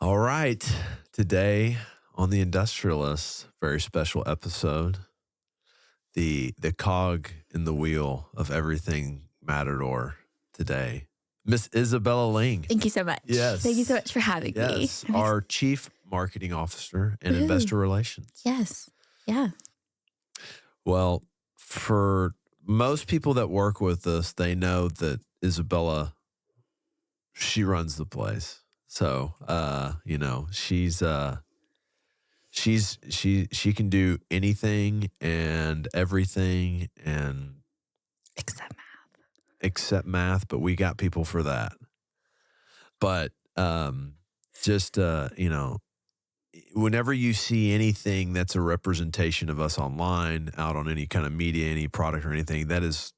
All right. Today on the Industrialist, very special episode. The cog in the wheel of everything Matador today. Miss Isabella Ling. Thank you so much. Yes. Thank you so much for having me. Yes. Our Chief Marketing Officer and Investor Relations. Yes. Yeah. Well, for most people that work with us, they know that Isabella, she runs the place. So, she can do anything and everything and except math, but we got people for that. But, whenever you see anything that's a representation of us online, out on any kind of media, any product or anything, that's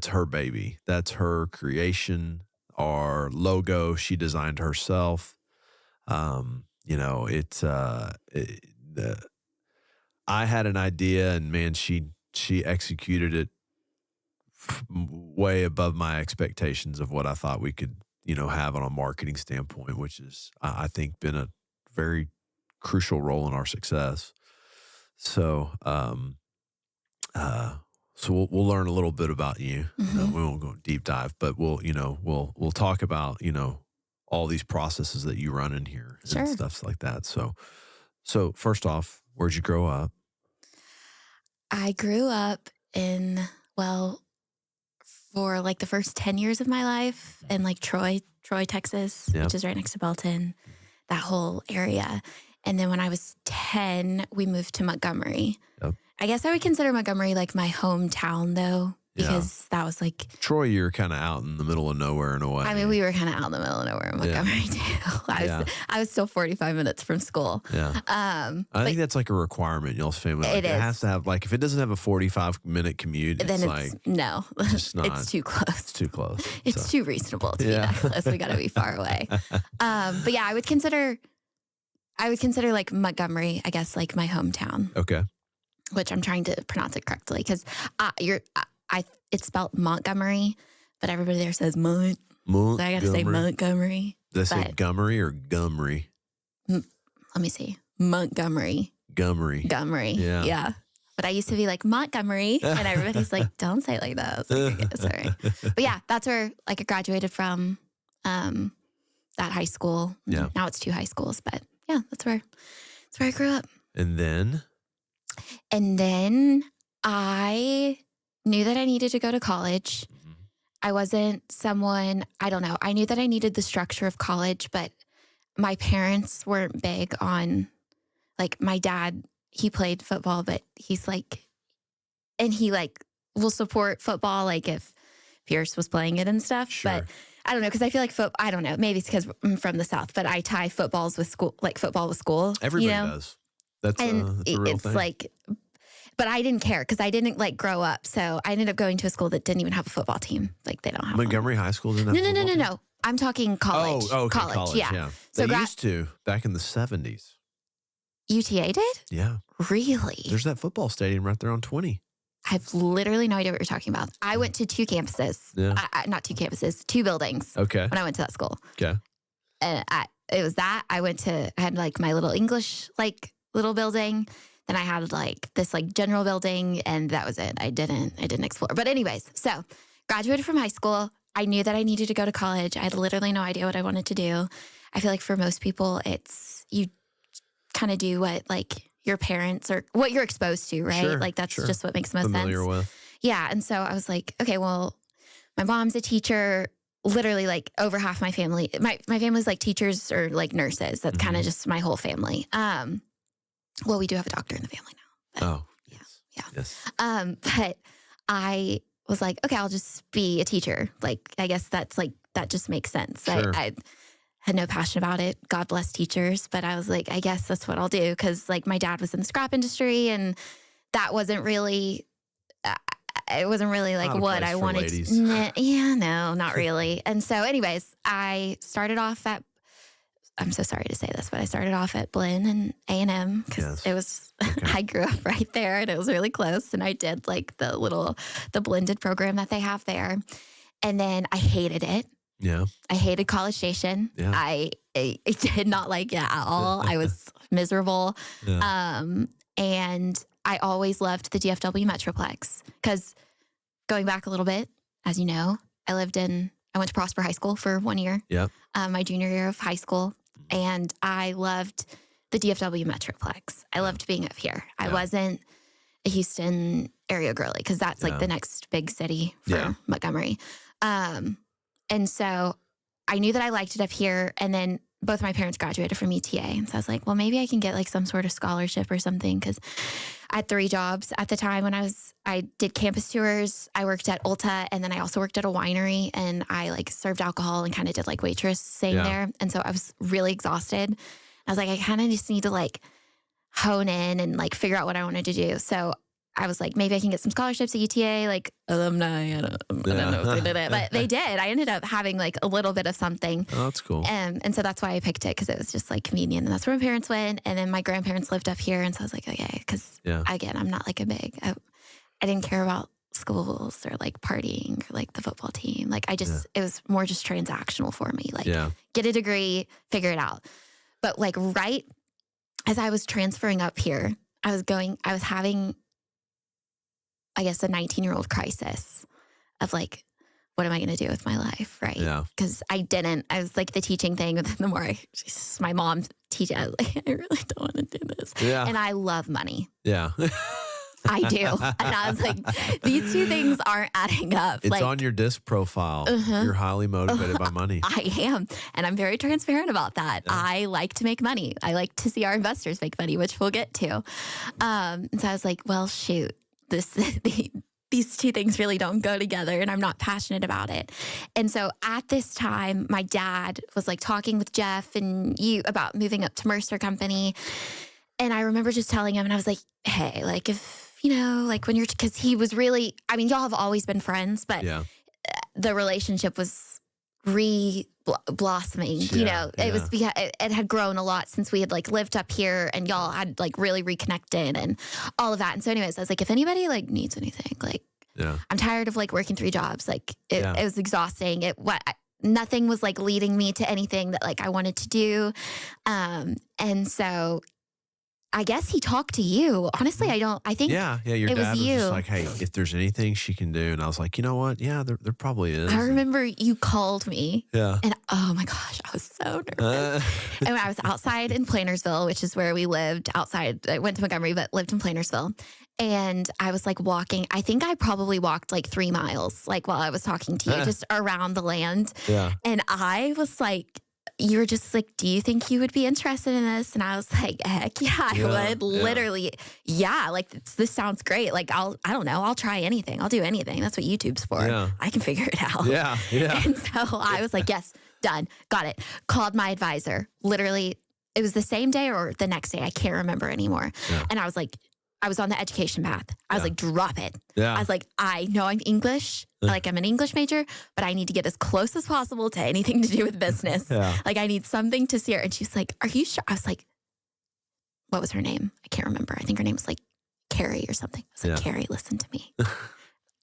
her baby. That's her creation. Our logo, she designed herself. I had an idea, and man, she executed it way above my expectations of what I thought we could, have on a marketing standpoint, which is, I think, been a very crucial role in our success. So, we'll learn a little bit about you. Mm-hmm. We won't go deep dive, but we'll talk about, all these processes that you run in here and Sure. stuff like that. So first off, where'd you grow up? I grew up for like the first 10 years of my life in like Troy, Texas, Yep. which is right next to Belton, that whole area. And then when I was 10, we moved to Montgomery. Yep. I guess I would consider Montgomery like my hometown though, because that was like, Troy, you're kind of out in the middle of nowhere in a way. I mean, we were kind of out in the middle of nowhere in Montgomery too. I was still 45 minutes from school. Yeah. I think that's like a requirement in y'all's family. Like, it is. has to have, like, if it doesn't have a 45-minute commute, Then it's it's like, no, just not. it's too close. It's too close. It's too reasonable to be that close. We got to be far away. But yeah, I would consider like Montgomery, I guess, like my hometown. Okay. Which I'm trying to pronounce it correctly because it's spelled Montgomery, but everybody there says Mont. So I got to say Montgomery. They say Gummery or Gumry? Let me see. Montgomery. Gummery. Yeah. But I used to be like Montgomery, and everybody's like, "Don't say it like that." I was like, okay, sorry. But yeah, that's where like I graduated from that high school. Yeah. Now it's 2 high schools, but yeah, that's where I grew up. And then I knew that I needed to go to college. I wasn't someone, I don't know. I knew that I needed the structure of college, but my parents weren't big on, like, my dad, he played football, but he's like, and he like will support football, like if Pierce was playing it and stuff. Sure. But I don't know, because I feel like I don't know, maybe it's because I'm from the South, but I tie football with school. everybody does. That's a real it's thing. like, but I didn't care because I didn't like grow up. So I ended up going to a school that didn't even have a football team. Like they don't have Montgomery High School didn't have a football team? No. I'm talking college. Oh, okay, college. Yeah. They So used to back in the 70s. UTA did? Yeah. Really? There's that football stadium right there on 20. I have literally no idea what you're talking about. I went to 2 campuses. Yeah. Not 2 campuses, 2 buildings Okay. when I went to that school. Okay. And it was that. I had like my little English, like little building. Then I had like this like general building, and that was it. I didn't explore. But anyways, so graduated from high school. I knew that I needed to go to college. I had literally no idea what I wanted to do. I feel like for most people, it's you kind of do what like your parents or what you're exposed to, right? Sure, like that's sure. just what makes most Familiar sense. with. Yeah. And so I was like, okay, well, my mom's a teacher. Literally like over half my family, my family's like teachers or like nurses. That's kind of just my whole family. Well, we do have a doctor in the family now. But, Oh. Yeah. Yes. But I was like, okay, I'll just be a teacher. Like, I guess that's like, that just makes sense. Sure. I had no passion about it. God bless teachers. But I was like, I guess that's what I'll do. Cause like my dad was in the scrap industry and that wasn't really, it wasn't really like Not a what place I for wanted. ladies. Yeah, no, not really. And so anyways, I started off at, I'm so sorry to say this, but I started off at Blinn and A&M because it was, I grew up right there and it was really close. And I did like the blended program that they have there. And then I hated it. Yeah. I hated College Station. Yeah. I I did not like it at all. I was miserable. Yeah. And I always loved the DFW Metroplex because going back a little bit, as you know, I went to Prosper High School for 1 year, Yep. my junior year of high school. And I loved the DFW Metroplex. I loved being up here. I wasn't a Houston area girly because that's like the next big city for Montgomery. And so I knew that I liked it up here. And then both my parents graduated from ETA. And so I was like, well, maybe I can get like some sort of scholarship or something. Cause I had 3 jobs at the time when I did campus tours. I worked at Ulta and then I also worked at a winery and I like served alcohol and kind of did like waitressing there. And so I was really exhausted. I was like, I kind of just need to like hone in and like figure out what I wanted to do. So I was like, maybe I can get some scholarships at UTA, like alumni. I don't know if they did it, but they did. I ended up having like a little bit of something. Oh, that's cool. And so that's why I picked it because it was just like convenient. And that's where my parents went. And then my grandparents lived up here. And so I was like, okay, because again, I'm not like I didn't care about schools or like partying or like the football team. Like it was more just transactional for me. Like get a degree, figure it out. But like right as I was transferring up here, I was having, I guess, a 19-year-old crisis of like, what am I going to do with my life? Right. Yeah. Because I was like the teaching thing. But the more my mom teaches, I was like, I really don't want to do this. Yeah. And I love money. Yeah. I do. And I was like, these two things aren't adding up. It's like, on your disc profile. You're highly motivated by money. I am. And I'm very transparent about that. Yeah. I like to make money. I like to see our investors make money, which we'll get to. And so I was like, well, shoot, these two things really don't go together and I'm not passionate about it. And so at this time, my dad was like talking with Jeff and you about moving up to Mercer Company. And I remember just telling him, and I was like, hey, like if, like when because he was really, I mean, y'all have always been friends, but the relationship was blossoming, it was, it had grown a lot since we had like lived up here and y'all had like really reconnected and all of that. And so anyways, I was like, if anybody like needs anything, like I'm tired of like working 3 jobs. Like it was exhausting. Nothing was like leading me to anything that like I wanted to do. And so I guess he talked to you. Honestly, I think your it dad was you. Just like, hey, if there's anything she can do. And I was like, you know what? Yeah, there probably is. I remember you called me. Yeah. And oh my gosh, I was so nervous. And when I was outside in Plantersville, which is where we lived outside, I went to Montgomery, but lived in Plantersville. And I was like walking, I think I probably walked like 3 miles, like while I was talking to you, just around the land. Yeah. And I was like, you were just like, do you think you would be interested in this? And I was like, heck yeah, I would. Literally, like this sounds great. Like I don't know, I'll try anything. I'll do anything. That's what YouTube's for. Yeah. I can figure it out. Yeah. And so I was like, yes, done, got it. Called my advisor. Literally, it was the same day or the next day. I can't remember anymore. Yeah. And I was like, I was on the education path. I was like, drop it. Yeah. I was like, I know I'm English. Like I'm an English major, but I need to get as close as possible to anything to do with business. Like I need something to see her. And she's like, are you sure? I was like, what was her name? I can't remember. I think her name was like Carrie or something. I was like, Carrie, listen to me.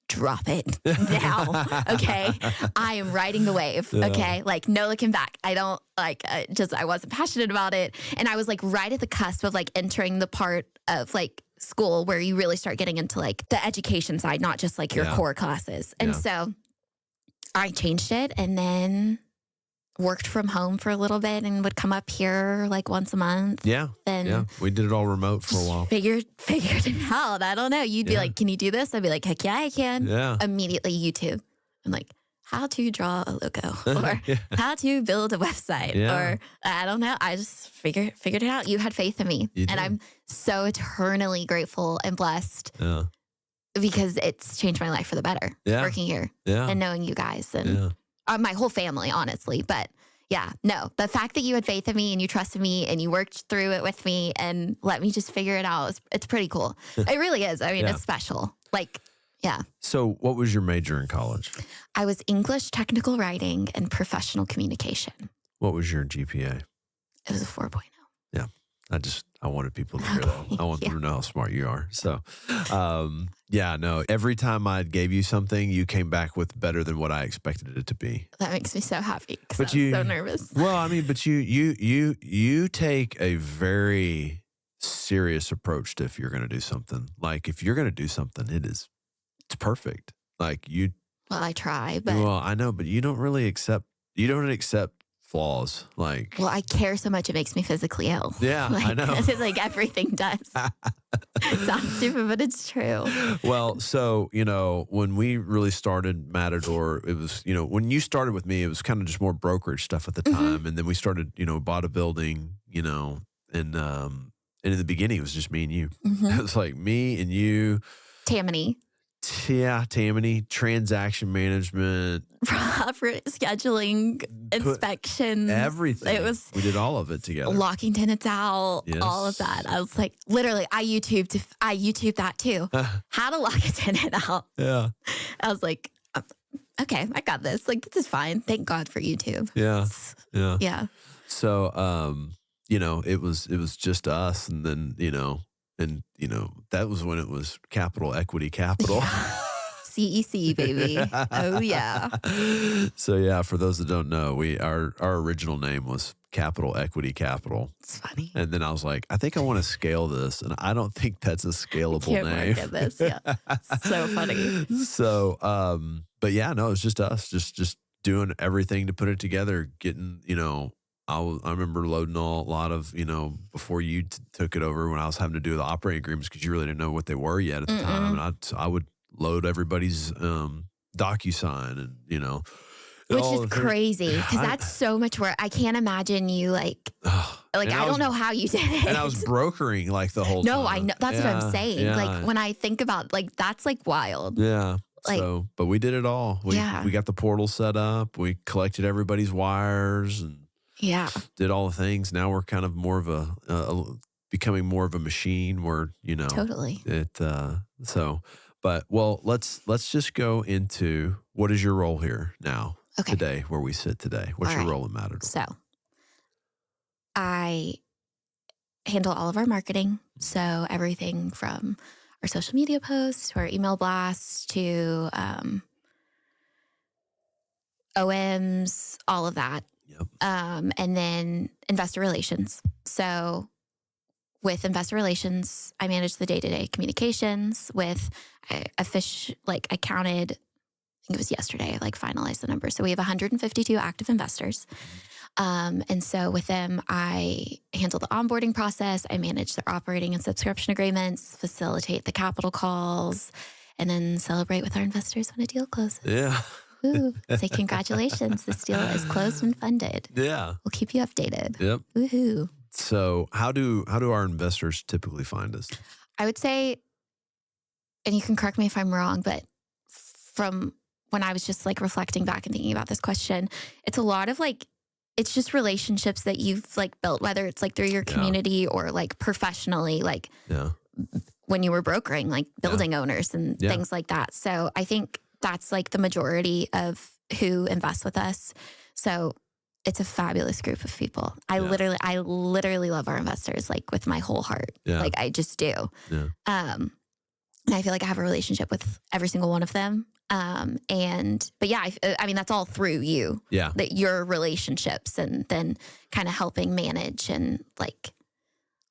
Drop it now. Okay. I am riding the wave. Okay. Like no looking back. I don't like, I wasn't passionate about it. And I was like right at the cusp of like entering the part of like school where you really start getting into like the education side, not just like your core classes. And so I changed it and then worked from home for a little bit and would come up here like once a month. Yeah. And we did it all remote for a while. Figured it out. I don't know. You'd be like, can you do this? I'd be like, heck yeah, I can. Yeah. Immediately YouTube. I'm like, how to draw a logo or how to build a website or I don't know. I just figured it out. You had faith in me and I'm so eternally grateful and blessed because it's changed my life for the better working here and knowing you guys and my whole family, honestly. But the fact that you had faith in me and you trusted me and you worked through it with me and let me just figure it out. It's pretty cool. It really is. I mean, it's special. Like, yeah. So what was your major in college? I was English, technical writing, and professional communication. What was your GPA? It was a 4.0. Yeah. I wanted wanted people to hear that. I want them Yeah, to know how smart you are. So, yeah, no, every time I gave you something, you came back with better than what I expected it to be. that makes me so happy because But I was so you, nervous. well, I mean, but you take a very serious approach to if you're going to do something. Like if you're going to do something, it's perfect. Like you, Well, I try, but well, I know, but you don't accept flaws. Like, well, I care so much it makes me physically ill. yeah, I Like, know. like everything does. It sounds stupid, but it's true. Well, so, when we really started Matador, it was, when you started with me, it was kind of just more brokerage stuff at the Hmm. time. And then we started, bought a building, and in the beginning, it was just me and you. Hmm. It was like me and you. Tammany, Yeah, Tammany, transaction management, proper scheduling, put inspections. everything. It was We did all of it together. locking tenants out, all of that. Yes. I was like, literally, I YouTubed that too. How to lock a tenant out. Yeah. I was like, okay, I got this. Like, this is fine. Thank God for YouTube. Yeah. Yeah. Yeah. So, it was just us, and then, that was when it was capital equity capital. CEC, baby. Oh, yeah. So yeah, for those that don't know, our original name was Capital Equity Capital. It's funny. And then I was like, I think I want to scale this, and I don't think that's a scalable Can't name. work at this. Yeah. So funny. So, but yeah, no, it's just us, just doing everything to put it together, getting, I remember loading a lot of, before you took it over when I was having to do the operating agreements because you really didn't know what they were yet at the time. And I would load everybody's DocuSign and, Which all is the things. crazy because that's so much work. I can't imagine you like And I don't know how you did it. And I was brokering like the whole time. No, I know. That's what I'm saying. Yeah. Like when I think about like that's like wild. Yeah. Like- So, but we did it all. We got the portal set up. We collected everybody's wires and Yeah. did all the things. Now we're kind of more of becoming more of a machine where, Totally. but well, let's just go into what is your role here now Okay. today where we sit today. What's All your right. role in Matador? So I handle all of our marketing. So everything from our social media posts to our email blasts to OMs, all of that. Yep. And then investor relations. So with investor relations, I manage the day-to-day communications with I counted, I think it was yesterday, I finalized the number. So we have 152 active investors. And so with them, I handle the onboarding process. I manage their operating and subscription agreements, facilitate the capital calls, and then celebrate with our investors when a deal closes. Yeah. Woo. Say congratulations, this deal is closed and funded. Yeah. We'll keep you updated. Yep. Woohoo. So how do our investors typically find us? I would say, and you can correct me if I'm wrong, but from when I was just reflecting back and thinking about this question, it's a lot of it's just relationships that you've built, whether it's through your community or professionally, Yeah. when you were brokering, building owners and things like that. So I think that's the majority of who invests with us. So it's a fabulous group of people. I literally love our investors with my whole heart. Yeah. I just do. Yeah. And I feel like I have a relationship with every single one of them. But yeah, I mean, that's all through you. Yeah. That your relationships and then kind of helping manage and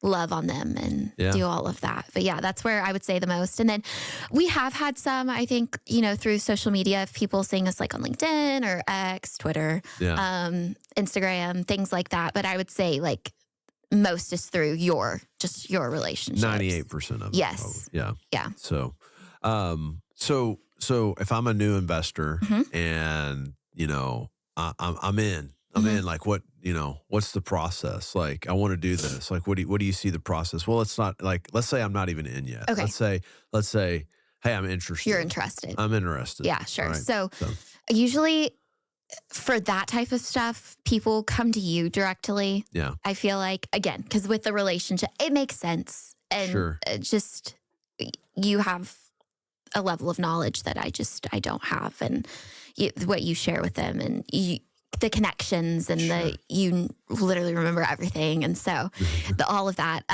love on them and do all of that. But yeah, that's where I would say the most. And then we have had some, I think, through social media, of people seeing us on LinkedIn or X, Twitter, Instagram, things like that. But I would say most is through your relationships. 98% of it. Yes. Probably. Yeah. Yeah. So if I'm a new investor Mhm. and, I'm in, what, what's the process? I want to do this. What do you see the process? Well, it's not let's say I'm not even in yet. Okay. Let's say, hey, I'm interested. You're interested. I'm interested. Yeah, sure. All right. So usually for that type of stuff, people come to you directly. Yeah. I feel again, because with the relationship, it makes sense. And Sure. just you have a level of knowledge that I don't have. And what you share with them and the connections and you literally remember everything. And so all of that.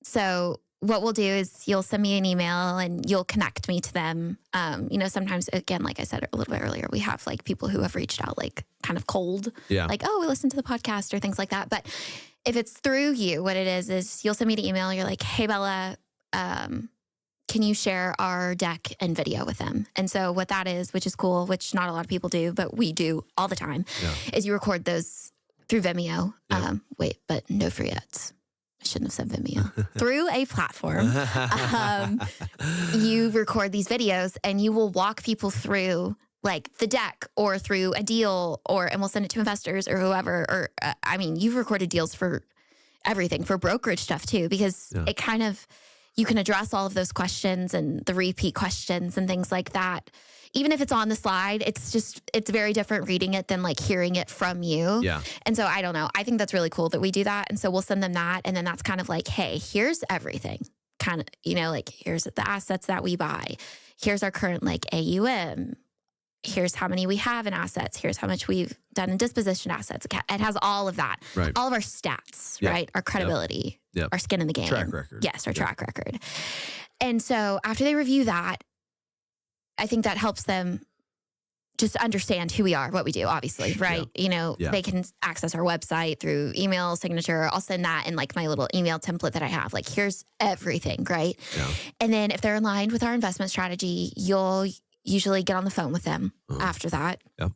So what we'll do is you'll send me an email and you'll connect me to them. Sometimes, again, like I said a little bit earlier, we have like people who have reached out like kind of cold, like, oh, we listened to the podcast or things like that. But if it's through you, what it is you'll send me the email. You're like, hey, Bella, can you share our deck and video with them? And so what that is, which is cool, which not a lot of people do, but we do all the time, is you record those through Vimeo. But no free ads. I shouldn't have said Vimeo. Through a platform, you record these videos and you will walk people through like the deck or through a deal and we'll send it to investors or whoever. Or, you've recorded deals for everything, for brokerage stuff too, because it kind of, you can address all of those questions and the repeat questions and things like that. Even if it's on the slide, it's very different reading it than like hearing it from you. Yeah. And so I don't know. I think that's really cool that we do that. And so we'll send them that. And then that's kind of like, hey, here's everything. Kind of, like here's the assets that we buy. Here's our current like AUM. Here's how many we have in assets. Here's how much we've done in disposition assets. It has all of that. Right. All of our stats, right? Our credibility, our skin in the game. Track record. Yes, our track record. And so after they review that, I think that helps them just understand who we are, what we do, obviously, right? They can access our website through email signature. I'll send that in like my little email template that I have. Like, here's everything, right? Yeah. And then if they're aligned with our investment strategy, you'll usually get on the phone with them after that. Yep.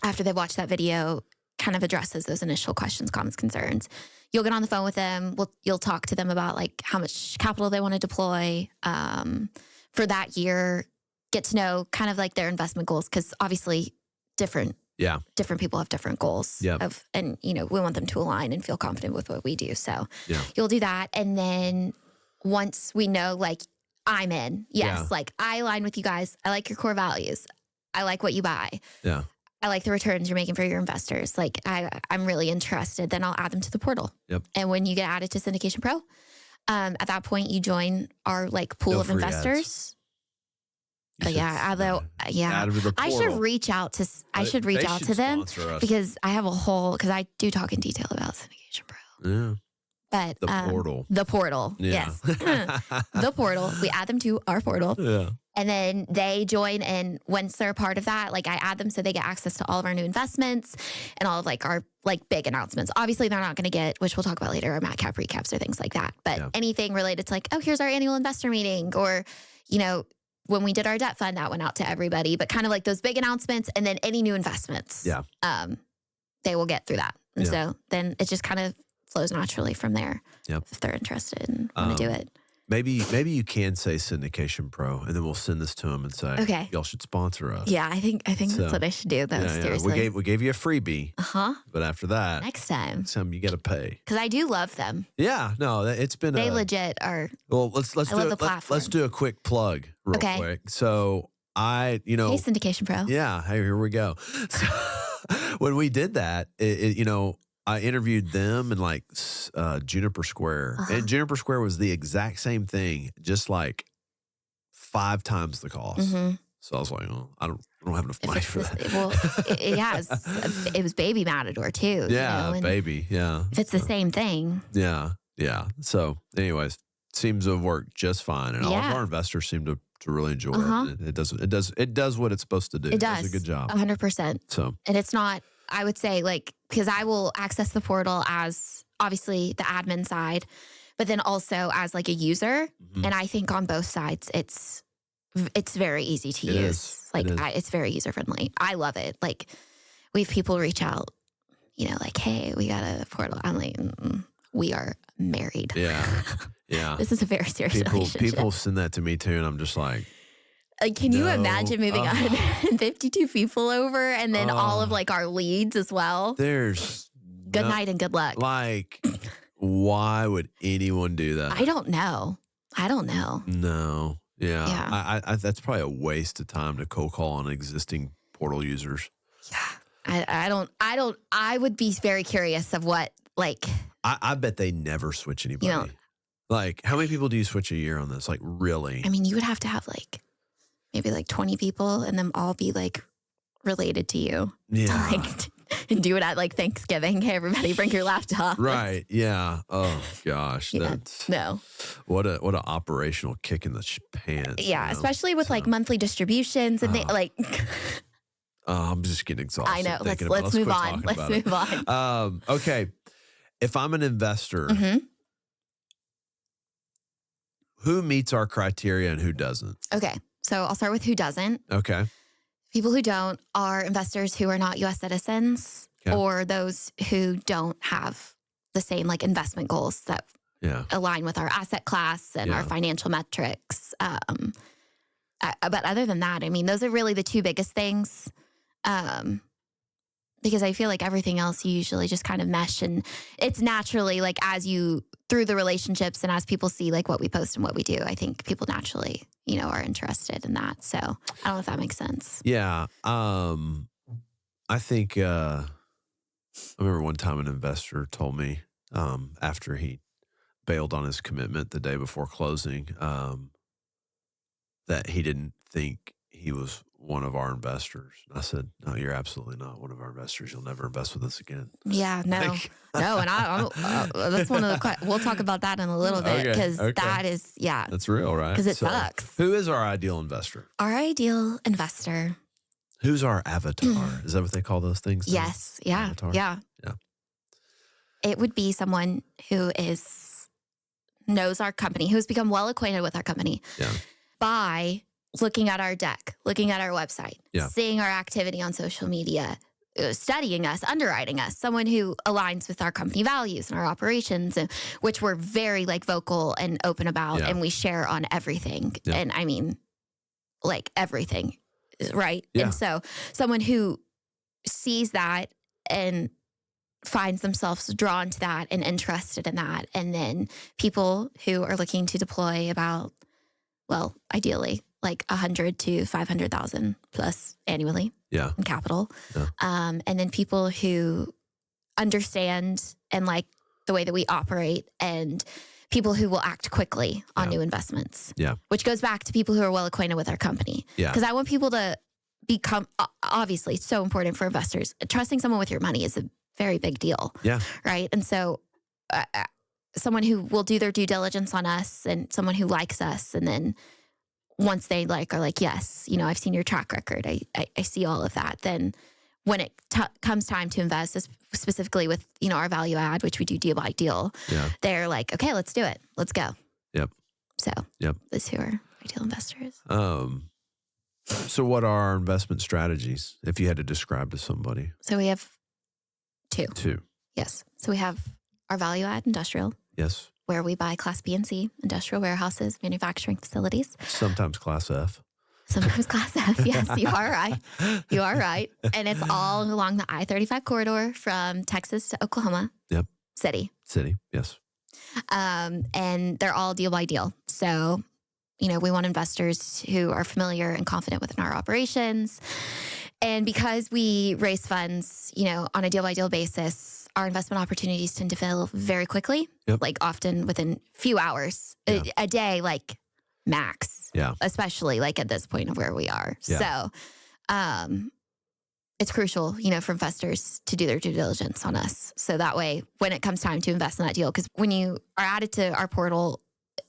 After they've watched that video, kind of addresses those initial questions, comments, concerns. You'll get on the phone with them. You'll talk to them about like how much capital they want to deploy for that year. Get to know kind of like their investment goals, because obviously different people have different goals. And we want them to align and feel confident with what we do. So you'll do that. And then once we know, like, I'm in, like I align with you guys. I like your core values. I like what you buy. Yeah. I like the returns you're making for your investors. Like I'm really interested. Then I'll add them to the portal. Yep. And when you get added to Syndication Pro, at that point you join our like pool of investors. I should reach out to them because I have because I do talk in detail about Syndication Pro. Yeah. But the portal, yes, the portal. We add them to our portal, and then they join. And once they're a part of that, like I add them so they get access to all of our new investments and all of like our like big announcements. Obviously, they're not going to get, which we'll talk about later, our Mat Cap recaps or things like that. But anything related to like, oh, here's our annual investor meeting, or when we did our debt fund, that went out to everybody, but kind of like those big announcements and then any new investments, they will get through that. And so then it just kind of flows naturally from there if they're interested and want to do it. Maybe you can say Syndication Pro, and then we'll send this to them and say, okay, y'all should sponsor us. Yeah, I think that's what I should do, though, seriously. We gave you a freebie. But after that, next time you got to pay. Because I do love them. Yeah, no, it's been they legit are. Well, let's do a quick plug real quick. So hey, Syndication Pro. Yeah, hey, here we go. So, when we did that, I interviewed them in like Juniper Square, and Juniper Square was the exact same thing, just like 5 times the cost. So I was like, oh, I don't have enough money for that. Well, it was baby Matador too. Yeah, baby. Yeah, if it's the same thing. Yeah. So, anyways, seems to have worked just fine, and all of our investors seem to really enjoy it. It does what it's supposed to do. It does. It does a good job. 100%. So, and it's not. I would say because I will access the portal as obviously the admin side, but then also as like a user. And I think on both sides, it's very easy to use. It's very user friendly. I love it. Like we have people reach out, like, hey, we got a portal. I'm like, we are married. Yeah. This is a very serious relationship. People send that to me too. And I'm just like, can you imagine moving 152 people over and then all of like our leads as well? There's good night and good luck. Like, why would anyone do that? I don't know. No. Yeah. I that's probably a waste of time to cold call on existing portal users. Yeah. I would be very curious of what like. I bet they never switch anybody. Like, how many people do you switch a year on this? Like, really? I mean, you would have to have like maybe like 20 people and them all be like related to you. Yeah. and do it at like Thanksgiving. Hey, everybody, bring your laptop. Right. Yeah. Oh gosh. Yeah. That's No. what a operational kick in the pants. Yeah, especially with like monthly distributions and they like. I'm just getting exhausted. I know. Let's move quit on. talking Let's about move it. on. Okay. If I'm an investor, Mm-hmm. who meets our criteria and who doesn't? Okay, so I'll start with who doesn't. Okay. People who don't are investors who are not U.S. citizens Okay. or those who don't have the same like investment goals that align with our asset class and our financial metrics. But other than that, I mean, those are really the two biggest things. Because I feel like everything else you usually just kind of mesh, and it's naturally like as you through the relationships and as people see like what we post and what we do, I think people naturally, are interested in that. So I don't know if that makes sense. Yeah. I think I remember one time an investor told me after he bailed on his commitment the day before closing that he didn't think he was one of our investors. I said, no, you're absolutely not one of our investors. You'll never invest with us again. Yeah, no, no. And that's one of the, we'll talk about that in a little bit because that is, that's real, right? Because it sucks. Who is our ideal investor? Our ideal investor. Who's our avatar? Is that what they call those things? Yes. Yeah. Avatar? Yeah. Yeah. It would be someone who knows our company, who's become well acquainted with our company by looking at our deck, looking at our website, seeing our activity on social media, studying us, underwriting us, someone who aligns with our company values and our operations, and which we're very like vocal and open about, and we share on everything. Yeah. And I mean, like everything, right? Yeah. And so someone who sees that and finds themselves drawn to that and interested in that. And then people who are looking to deploy about, well, ideally, like 100 to 500,000 plus annually in capital. Yeah. And then people who understand and like the way that we operate, and people who will act quickly on new investments. Yeah. Which goes back to people who are well acquainted with our company. Yeah. Because I want people to become, obviously, it's so important for investors. Trusting someone with your money is a very big deal. Yeah. Right. And so someone who will do their due diligence on us, and someone who likes us, and then once they are like, yes, I've seen your track record. I see all of that. Then when it comes time to invest, specifically with, our value add, which we do deal by deal, they're like, okay, let's do it. Let's go. Yep. So those who are ideal investors. So what are our investment strategies if you had to describe to somebody? So we have two. Two. Yes. So we have our value add industrial. Yes. Where we buy Class B and C industrial warehouses, manufacturing facilities. Sometimes Class F. Sometimes Class F. Yes, you are right. You are right. And it's all along the I-35 corridor from Texas to Oklahoma. Yep. City. Yes. And they're all deal by deal. So, we want investors who are familiar and confident within our operations. And because we raise funds, on a deal by deal basis, our investment opportunities tend to fill very quickly, like often within few hours, a day, like max, especially like at this point of where we are. So it's crucial, for investors to do their due diligence on us. So that way, when it comes time to invest in that deal, because when you are added to our portal,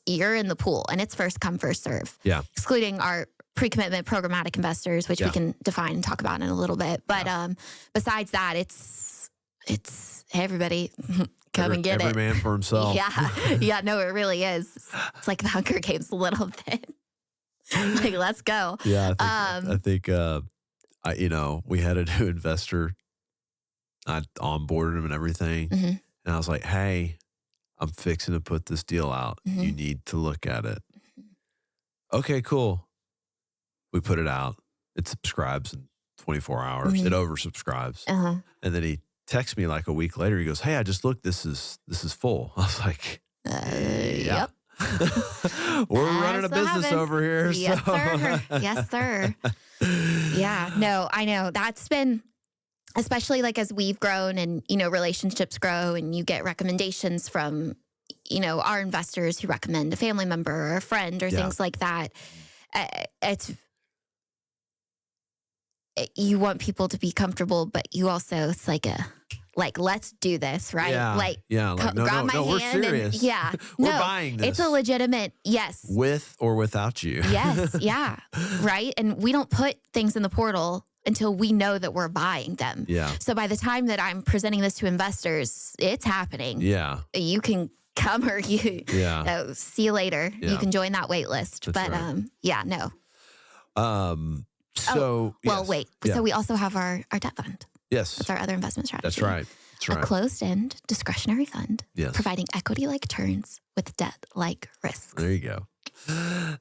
you're in the pool and it's first come, first serve, excluding our pre-commitment programmatic investors, which we can define and talk about in a little bit. But besides that, it's hey, everybody, come and get it. Every man for himself. Yeah, no, it really is. It's like the Hunger Games a little bit. Like, let's go. Yeah, I think we had a new investor. I onboarded him and everything, and I was like, "Hey, I'm fixing to put this deal out. You need to look at it." Okay, cool. We put it out. It subscribes in 24 hours. It oversubscribes, and then he texts me like a week later. He goes, "Hey, I just looked. This is full." I was like, "Yep, we're running a business over here." Yes, sir. Yes, sir. Yeah, no, I know that's been, especially like as we've grown and relationships grow, and you get recommendations from our investors who recommend a family member or a friend or things like that. It's you want people to be comfortable, but you also, it's like let's do this, right? Yeah. Like, Yeah. Like, no, grab my we're hand serious. and yeah, We're no, buying this. it's a legitimate, yes. With or without you. Yes. Yeah. Right. And we don't put things in the portal until we know that we're buying them. Yeah. So by the time that I'm presenting this to investors, it's happening. Yeah. You can come or see you later. Yeah. You can join that wait list. That's but right. yeah, no. So yes. Wait. Yeah. So we also have our debt fund. Yes. That's our other investment strategy. That's right. That's right. A closed-end discretionary fund, Yes. providing equity-like returns with debt-like risks. There you go.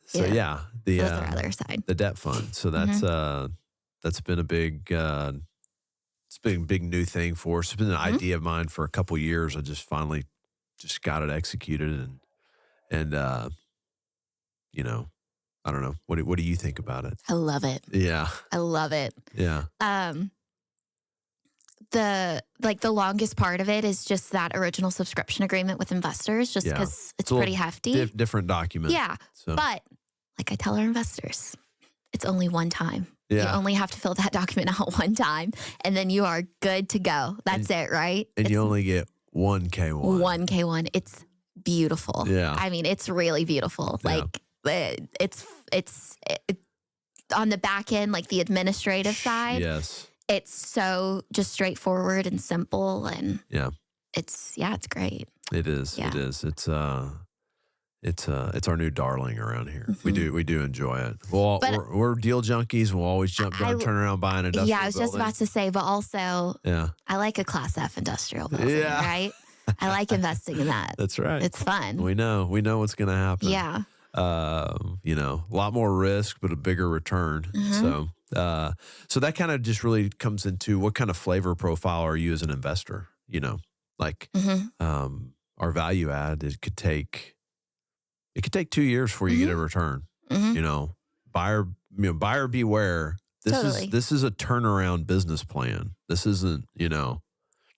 So yeah, the That's our other side. the debt fund. So that's been a big it's been a big new thing for us. It's been an idea of mine for a couple years. I just finally just got it executed and you know, I don't know. What do you think about it? I love it. Yeah. I love it. Yeah. The longest part of it is just that original subscription agreement with investors, just because it's pretty hefty. Different document. Yeah. So. But like I tell our investors, it's only one time. Yeah. You only have to fill that document out one time and then you are good to go. That's it, right? And you only get one K1. One K1. It's beautiful. Yeah. I mean, it's really beautiful. Yeah. Like it's on the back end, like the administrative side. Yes. It's so just straightforward and simple, and it's great. It is. Yeah. It is. It's our new darling around here. Mm-hmm. We do enjoy it. Well, we're deal junkies. We'll always turn around buying industrial. Yeah, I was just about to say, but also, I like a Class F industrial building, right? I like investing in that. That's right. It's fun. We know what's going to happen. Yeah. A lot more risk, but a bigger return. Mm-hmm. So that kind of just really comes into what kind of flavor profile are you as an investor? Like our value add, it could take 2 years before you get a return. Mm-hmm. Buyer beware. This is a turnaround business plan. This isn't,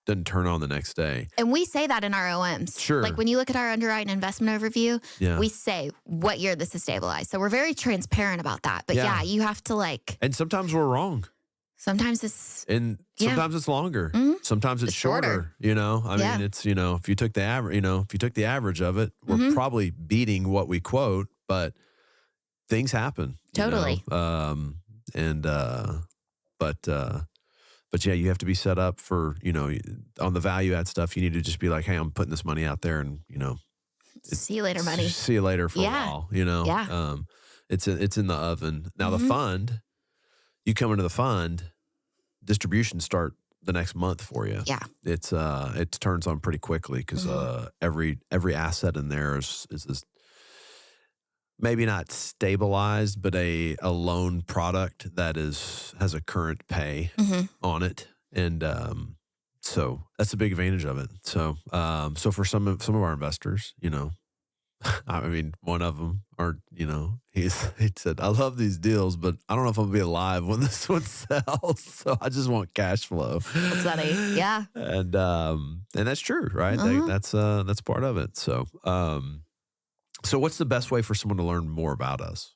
doesn't turn on the next day. And we say that in our OMs. Sure. Like when you look at our underwrite and investment overview, we say what year this is stabilized. So we're very transparent about that. But you have to And sometimes we're wrong. Sometimes it's. And sometimes it's longer. Mm-hmm. Sometimes it's shorter. I mean, it's, if you took the average of it, we're probably beating what we quote, but things happen. Totally. But yeah, you have to be set up for, on the value add stuff, you need to just be like, hey, I'm putting this money out there and, see you later, money. See you later for a while, Yeah. It's in the oven. Now the fund, you come into the fund, distributions start the next month for you. Yeah. It turns on pretty quickly because every asset in there is maybe not stabilized, but a loan product that has a current pay on it. And so that's a big advantage of it. So for some of our investors, I mean, one of them, he said, I love these deals, but I don't know if I'll be alive when this one sells. So I just want cash flow. That's funny. Yeah. And that's true, right? That's part of it. So, so what's the best way for someone to learn more about us?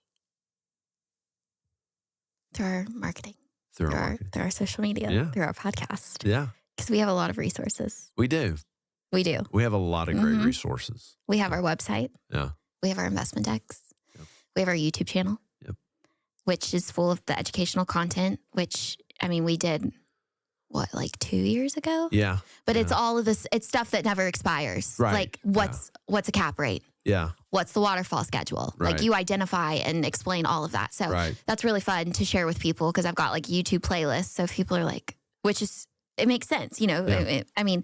Through our marketing. Through our social media. Through our podcast. Yeah. Because we have a lot of resources. We do. We do. We have a lot of great resources. We have our website. Yeah. We have our investment decks. Yep. We have our YouTube channel. Yep. Which is full of the educational content, which, I mean, we did, like 2 years ago? Yeah. But it's all of this, it's stuff that never expires. Right. Like what's a cap rate? Yeah. What's the waterfall schedule? Right. Like you identify and explain all of that. So that's really fun to share with people because I've got like YouTube playlists. So if people are like, it makes sense, I mean,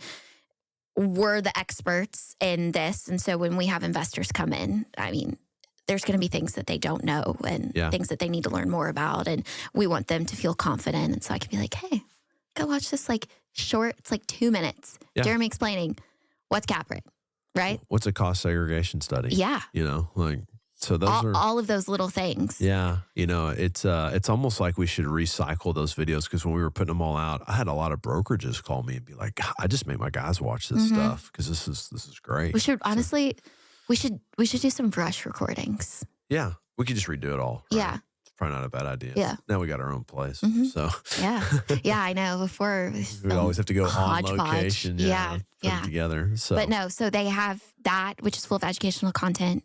we're the experts in this. And so when we have investors come in, I mean, there's going to be things that they don't know and things that they need to learn more about. And we want them to feel confident. And so I can be like, hey, go watch this like short, it's like 2 minutes. Yeah. Jeremy explaining what's cap rate, right? What's a cost segregation study? Yeah. So those are all of those little things. Yeah. It's almost like we should recycle those videos because when we were putting them all out, I had a lot of brokerages call me and be like, I just make my guys watch this stuff because this is great. We should honestly, we should do some brush recordings. Yeah. We could just redo it all. Right? Yeah. probably not a bad idea. Yeah. Now we got our own place. Mhm. So Yeah. Yeah, I know. Before we always have to go on hodgepodge. location. Yeah. Put Yeah. it together. So, But no, so they have that, which is full of educational content.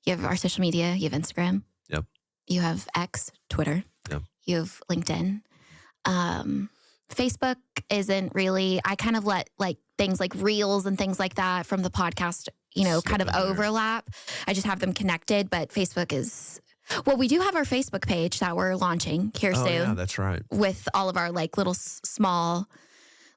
You have our social media. You have Instagram. Yep. You have X, Twitter. Yep. You have LinkedIn. Facebook isn't really, I kind of let like things like reels and things like that from the podcast, Slip kind of in there. overlap. I just have them connected, but Facebook is, well, we do have our Facebook page that we're launching here Oh, soon yeah, that's right. with all of our like little small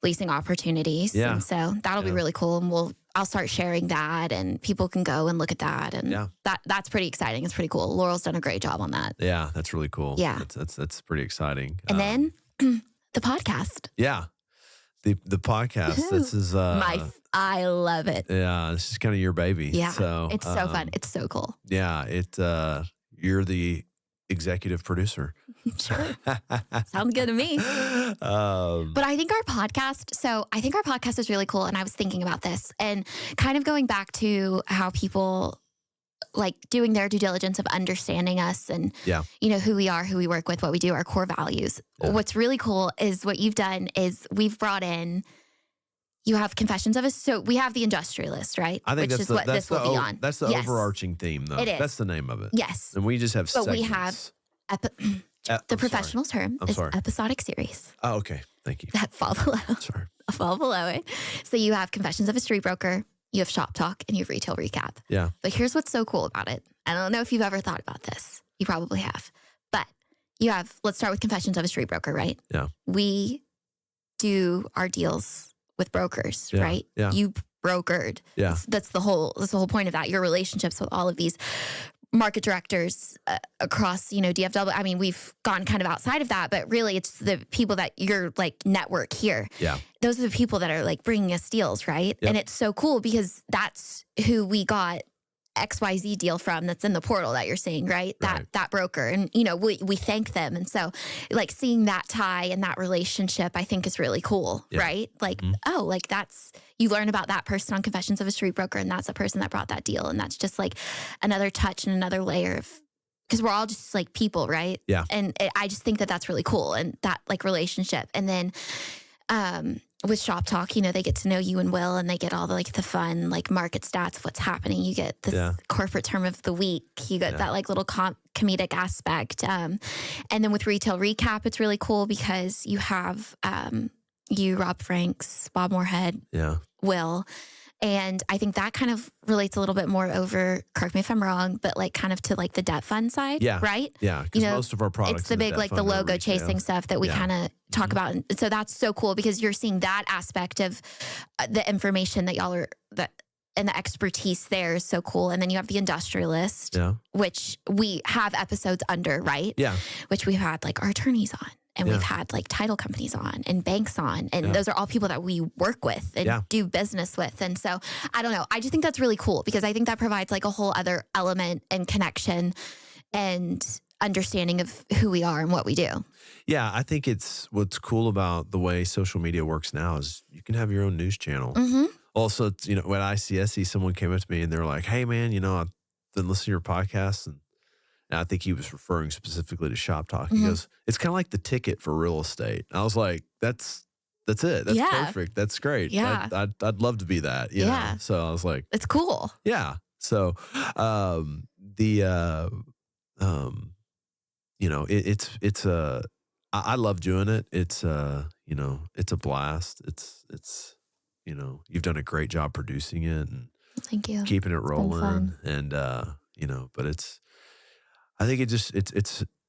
leasing opportunities. Yeah. And so that'll be Yeah. really cool. And I'll start sharing that and people can go and look at that. And Yeah. that's pretty exciting. It's pretty cool. Laurel's done a great job on that. Yeah, that's really cool. Yeah. That's pretty exciting. And then the podcast. yeah, the podcast. This is I love it. yeah, this is kind of your baby. Yeah. So It's so fun. It's so cool. Yeah, you're the executive producer. Sure. Sounds good to me. But I think our podcast is really cool. And I was thinking about this and kind of going back to how people like doing their due diligence of understanding us and, Yeah. who we are, who we work with, what we do, our core values. Yeah. What's really cool is what you've done is we've brought in, you have Confessions of a, so we have the Industrialist, right? I think Which that's is what this will be on. That's the Yes. overarching theme, though. It is. That's the name of it. Yes. And we just have But segments. we have the I'm professional term I'm is sorry. episodic series Oh, okay. Thank you. that fall below. Sorry. Fall below it. So you have Confessions of a Street Broker, you have Shop Talk, and you have Retail Recap. Yeah. But here's what's so cool about it. I don't know if you've ever thought about this. You probably have. But you have, let's start with Confessions of a Street Broker, right? Yeah. We do our deals with brokers, Yeah, right? yeah. You brokered. Yeah. That's the whole point of that. Your relationships with all of these market directors across, DFW. I mean, we've gone kind of outside of that, but really it's the people that your like network here. Yeah. Those are the people that are like bringing us deals, right? Yep. And it's so cool because that's who we got XYZ deal from that's in the portal that you're seeing, right? Right. That broker. And, we thank them. And so like seeing that tie and that relationship, I think is really cool, Yeah. right? Like, Mhm. like you learn about that person on Confessions of a Street Broker and that's the person that brought that deal. And that's just like another touch and another layer of, because we're all just like people, right? Yeah. And I just think that that's really cool and that like relationship. And then, with Shop Talk, they get to know you and Will, and they get all the like the fun like market stats of what's happening. You get the Yeah. corporate term of the week. You get that like little comedic aspect. And then with Retail Recap, it's really cool because you have you, Rob Franks, Bob Moorhead, Yeah. Will. And I think that kind of relates a little bit more over, correct me if I'm wrong, but like kind of to like the debt fund side, Yeah. right? Yeah. Because most of our products, It's the in big, debt like the fund are logo retail. chasing stuff that we Yeah. kind of talk about. And so that's so cool because you're seeing that aspect of the information that y'all are, that and the expertise there is so cool. And then you have the Industrialist, Yeah. which we have episodes under, right? Yeah. Which we've had like our attorneys on. And Yeah. we've had like title companies on and banks on. And Yeah. those are all people that we work with and Yeah. do business with. And so I don't know. I just think that's really cool because I think that provides like a whole other element and connection and understanding of who we are and what we do. Yeah. I think it's what's cool about the way social media works now is you can have your own news channel. Mm-hmm. Also, at ICSC, someone came up to me and they were like, "Hey, man, I've been listening to your podcast." And I think he was referring specifically to Shop Talk. He Mhm. goes, "It's kind of like the ticket for real estate." And I was like, That's it. That's Yeah. perfect. That's great. Yeah. I'd love to be that. You Yeah. know? So I was like, It's cool. yeah. So, it's I love doing it. It's it's a blast. It's you've done a great job producing it and Thank you. keeping it been rolling. fun. And but I think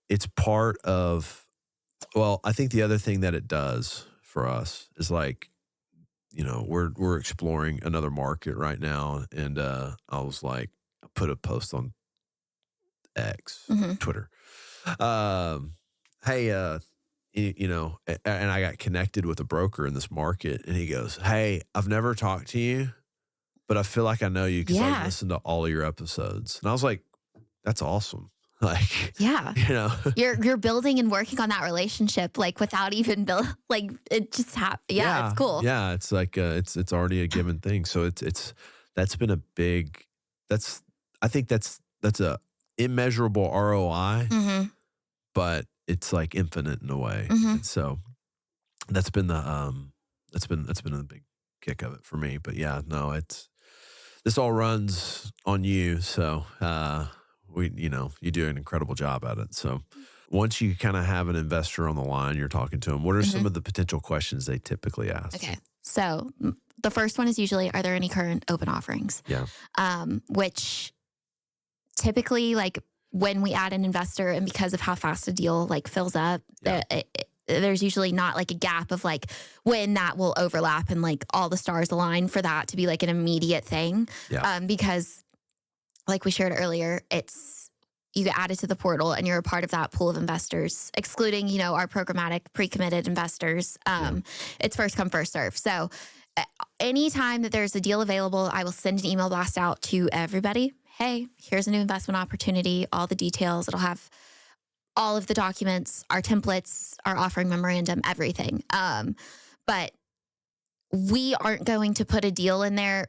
it's part of. Well, I think the other thing that it does for us is like, we're exploring another market right now, and I was like, I put a post on X, Mhm. Twitter. Hey, and I got connected with a broker in this market, and he goes, "Hey, I've never talked to you, but I feel like I know you because Yeah. I listened to all of your episodes." And I was like, "That's awesome!" Like, Yeah. You're building and working on that relationship like without even like it just happened. Yeah, it's cool. Yeah, it's like it's already a given thing. So that's been a big I think that's a immeasurable ROI Mm-hmm. but it's like infinite in a way. Hmm. And so that's been that's been a big kick of it for me. But yeah, no, this all runs on you. So you do an incredible job at it. So once you kind of have an investor on the line, you're talking to them, what are Hmm. some of the potential questions they typically ask? Okay. So the first one is usually, are there any current open offerings? Yeah. Which typically, like when we add an investor and because of how fast a deal like fills up, Yeah. there's usually not like a gap of like when that will overlap and like all the stars align for that to be like an immediate thing. Yeah. Because like we shared earlier, you get added to the portal and you're a part of that pool of investors, excluding, our programmatic pre-committed investors. It's first come, first serve. So anytime that there's a deal available, I will send an email blast out to everybody. Hey, here's a new investment opportunity, all the details. It'll have all of the documents, our templates, our offering memorandum, everything. But we aren't going to put a deal in there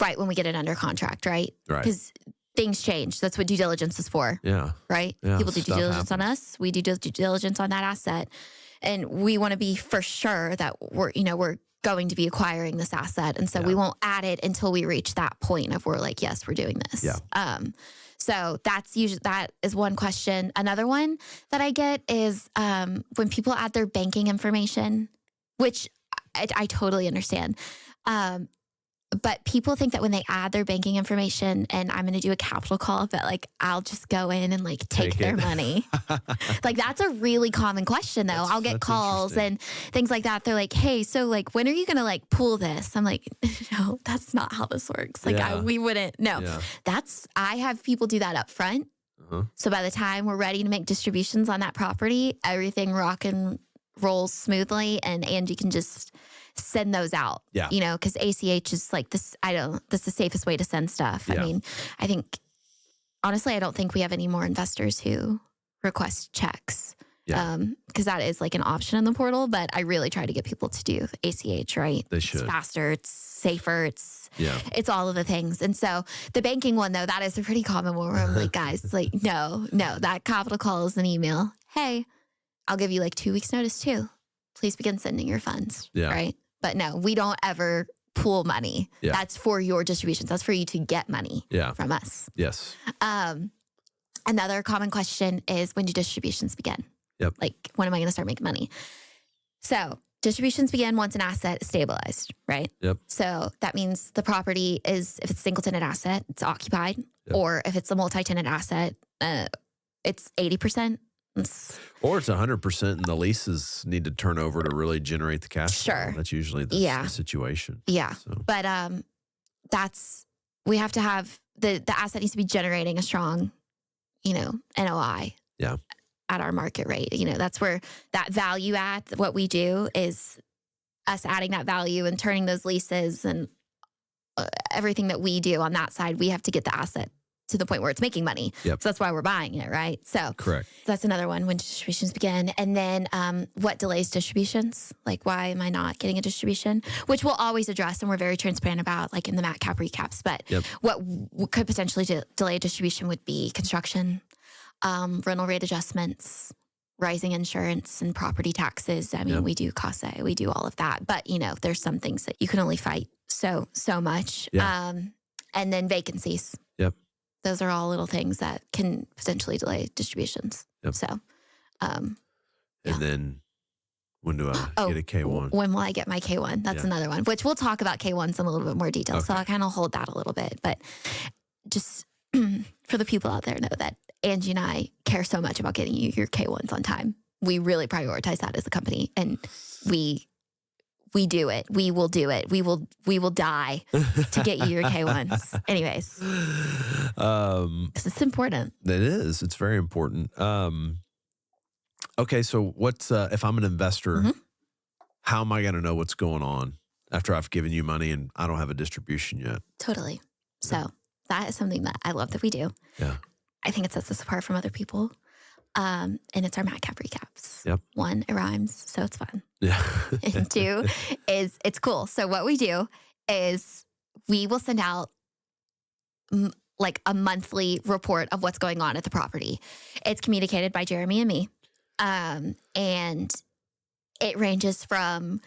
right when we get it under contract, right? Right. Because things change. That's what due diligence is for. Yeah. Right? Yeah, People do due stuff diligence on happens. us. We do due diligence on that asset. And we want to be for sure that we're going to be acquiring this asset. And so we won't add it until we reach that point of we're like, yes, we're doing this. Yeah. So that is one question. Another one that I get is when people add their banking information, which I totally understand. But people think that when they add their banking information and I'm going to do a capital call, that like I'll just go in and like take their money. Like that's a really common question though. I'll get calls and things like that. They're like, hey, so like when are you going to like pull this? I'm like, no, that's not how this works. Like we wouldn't. No, I have people do that up front. Uh-huh. So by the time we're ready to make distributions on that property, everything rock and rolls smoothly and Angie can just send those out. Yeah. Because ACH is like this, that's the safest way to send stuff. Yeah. I mean, honestly, I don't think we have any more investors who request checks. Yeah. Because that is like an option in the portal, but I really try to get people to do ACH, right? They should. It's faster, it's safer, it's all of the things. And so the banking one though, that is a pretty common one where I'm like, guys, it's like, no, that capital call is an email. Hey, I'll give you like 2 weeks notice too. Please begin sending your funds. Yeah. Right. But no, we don't ever pool money. Yeah. That's for your distributions. That's for you to get money from us. Yes. Another common question is, when do distributions begin? Yep. Like, when am I going to start making money? So distributions begin once an asset is stabilized, right? Yep. So that means the property is, if it's a single tenant asset, it's occupied. Yep. Or if it's a multi-tenant asset, it's 80%. Or it's 100% and the leases need to turn over to really generate the cash flow. Sure. That's usually the situation. Yeah. So. But we have to have the asset needs to be generating a strong, NOI. Yeah. At our market rate. That's where that value add, what we do is us adding that value and turning those leases and everything that we do on that side. We have to get the asset to the point where it's making money. Yep. So that's why we're buying it, right? So correct. That's another one, when distributions begin. And then what delays distributions? Like, why am I not getting a distribution? Which we'll always address and we're very transparent about, like in the MatCap recaps. But what could potentially delay a distribution would be construction, rental rate adjustments, rising insurance and property taxes. I mean, we do CASA, we do all of that. But, there's some things that you can only fight so much. Yeah. And then vacancies. Yep. Those are all little things that can potentially delay distributions. Yep. So, and then when do I get a K1? When will I get my K1? That's another one, which we'll talk about K1s in a little bit more detail. Okay. So I'll kind of hold that a little bit. But just for the people out there, know that Angie and I care so much about getting you your K1s on time. We really prioritize that as a company, and we do it. We will do it. We will die to get you your K1s. Anyways, because it's important. It is. It's very important. Okay, so what's if I'm an investor? How am I going to know what's going on after I've given you money and I don't have a distribution yet? Totally. So that is something that I love that we do. Yeah. I think it sets us apart from other people. And it's our MatCap recaps. Yep. 1, it rhymes, so it's fun. Yeah. And 2 is it's cool. So what we do is we will send out like a monthly report of what's going on at the property. It's communicated by Jeremy and me. And it ranges from,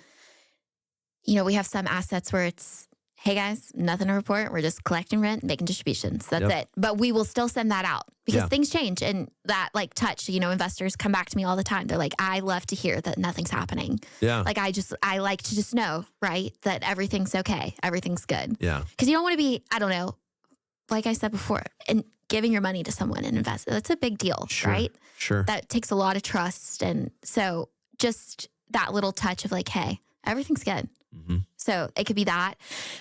we have some assets where it's, hey guys, nothing to report. We're just collecting rent, making distributions. That's it. But we will still send that out because things change, and that like touch, investors come back to me all the time. They're like, I love to hear that nothing's happening. Yeah. Like I like to just know, right, that everything's okay. Everything's good. Yeah. Because you don't want to be, I don't know, like I said before, and giving your money to someone and invest, that's a big deal, right? Sure. That takes a lot of trust. And so just that little touch of like, hey, everything's good. Mm-hmm. So it could be that,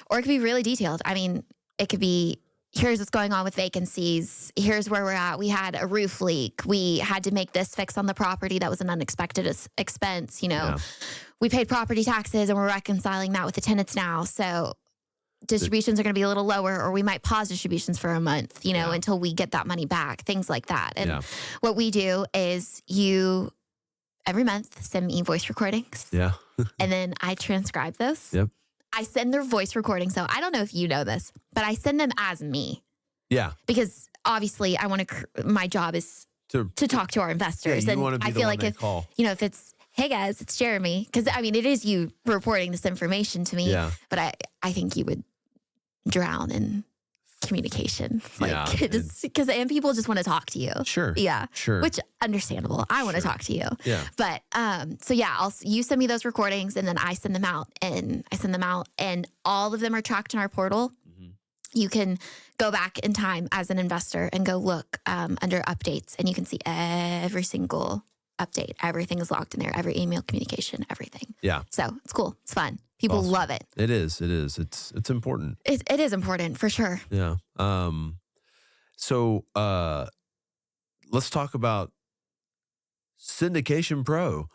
or it could be really detailed. I mean, it could be, here's what's going on with vacancies. Here's where we're at. We had a roof leak. We had to make this fix on the property. That was an unexpected expense. We paid property taxes and we're reconciling that with the tenants now. So distributions are going to be a little lower, or we might pause distributions for a month, until we get that money back, things like that. And what we do is every month send me voice recordings. Yeah. And then I transcribe those. Yep. I send their voice recordings. So I don't know if you know this, but I send them as me. Yeah. Because obviously my job is to talk to our investors. Yeah, you and want to be I the feel one like they call. if it's, hey guys, it's Jeremy. Because I mean, it is you reporting this information to me. Yeah. But I think you would drown in communication. Because people just want to talk to you. Sure. Yeah. Sure. Which understandable. I want to talk to you. Yeah. But you send me those recordings and then I send them out and all of them are tracked in our portal. Mm-hmm. You can go back in time as an investor and go look under updates, and you can see every single update. Everything is logged in there. Every email communication, everything. Yeah. So it's cool. It's fun. People love it. It is. It's important. It is important for sure. Yeah. So let's talk about Syndication Pro.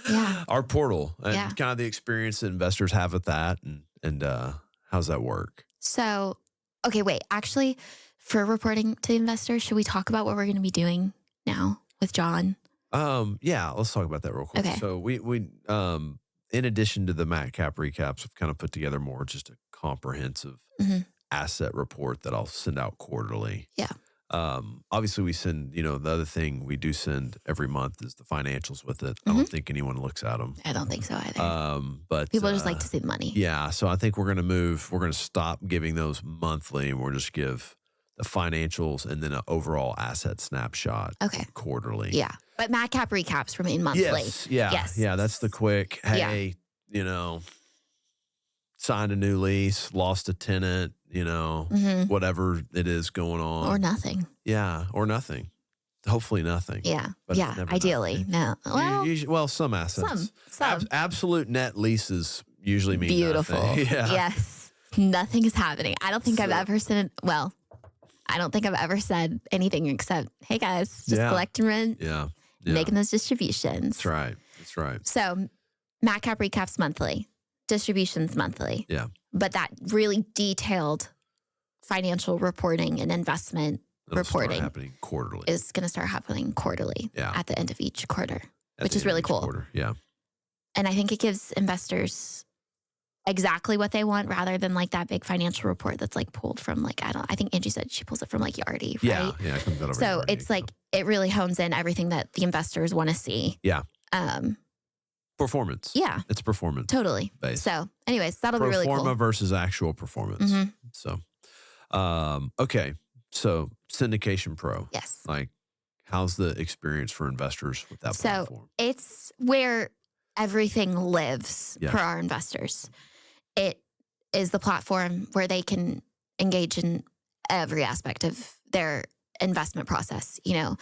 Yeah. Our portal and kind of the experience that investors have with that, and how's that work? So, okay, wait. Actually, for reporting to investors, should we talk about what we're going to be doing now with John? Yeah, let's talk about that real quick. Okay. So we in addition to the MatCap recaps, we've kind of put together more just a comprehensive asset report that I'll send out quarterly. Yeah. Obviously we send, the other thing we do send every month is the financials with it. I don't think anyone looks at them. I don't think so either. But people just like to see the money. Yeah. So I think we're going to stop giving those monthly, and we'll just give the financials and then an overall asset snapshot quarterly. Yeah. But MatCap recaps remain monthly. Yes. Yeah. Yes. Yeah. That's the quick, hey, signed a new lease, lost a tenant, whatever it is going on. Or nothing. Yeah. Or nothing. Hopefully nothing. Yeah. But yeah. Ideally. No. Well, some assets. Some. Absolute net leases usually mean beautiful. Nothing. Yeah. Yes. Nothing is happening. I don't think I've ever said, I don't think I've ever said anything except, hey guys, just collecting rent. Yeah. Making those distributions. That's right. So MatCap recaps monthly, distributions monthly. Yeah. But that really detailed financial reporting and investment reporting happening quarterly. Is going to start happening quarterly at the end of each quarter, which is really cool. Quarter. Yeah. And I think it gives investors exactly what they want, rather than like that big financial report that's like pulled from I think Angie said she pulls it from like Yardi, right? Yeah, it comes out of so Yardi, it's like it really hones in everything that the investors want to see. Yeah. Performance. Yeah. It's performance. Totally. Based. So anyways, that'll be really cool. Pro forma versus actual performance. Mm-hmm. So, okay. So Syndication Pro. Yes. Like, how's the experience for investors with that platform? So it's where everything lives for our investors. It is the platform where they can engage in every aspect of their investment process. You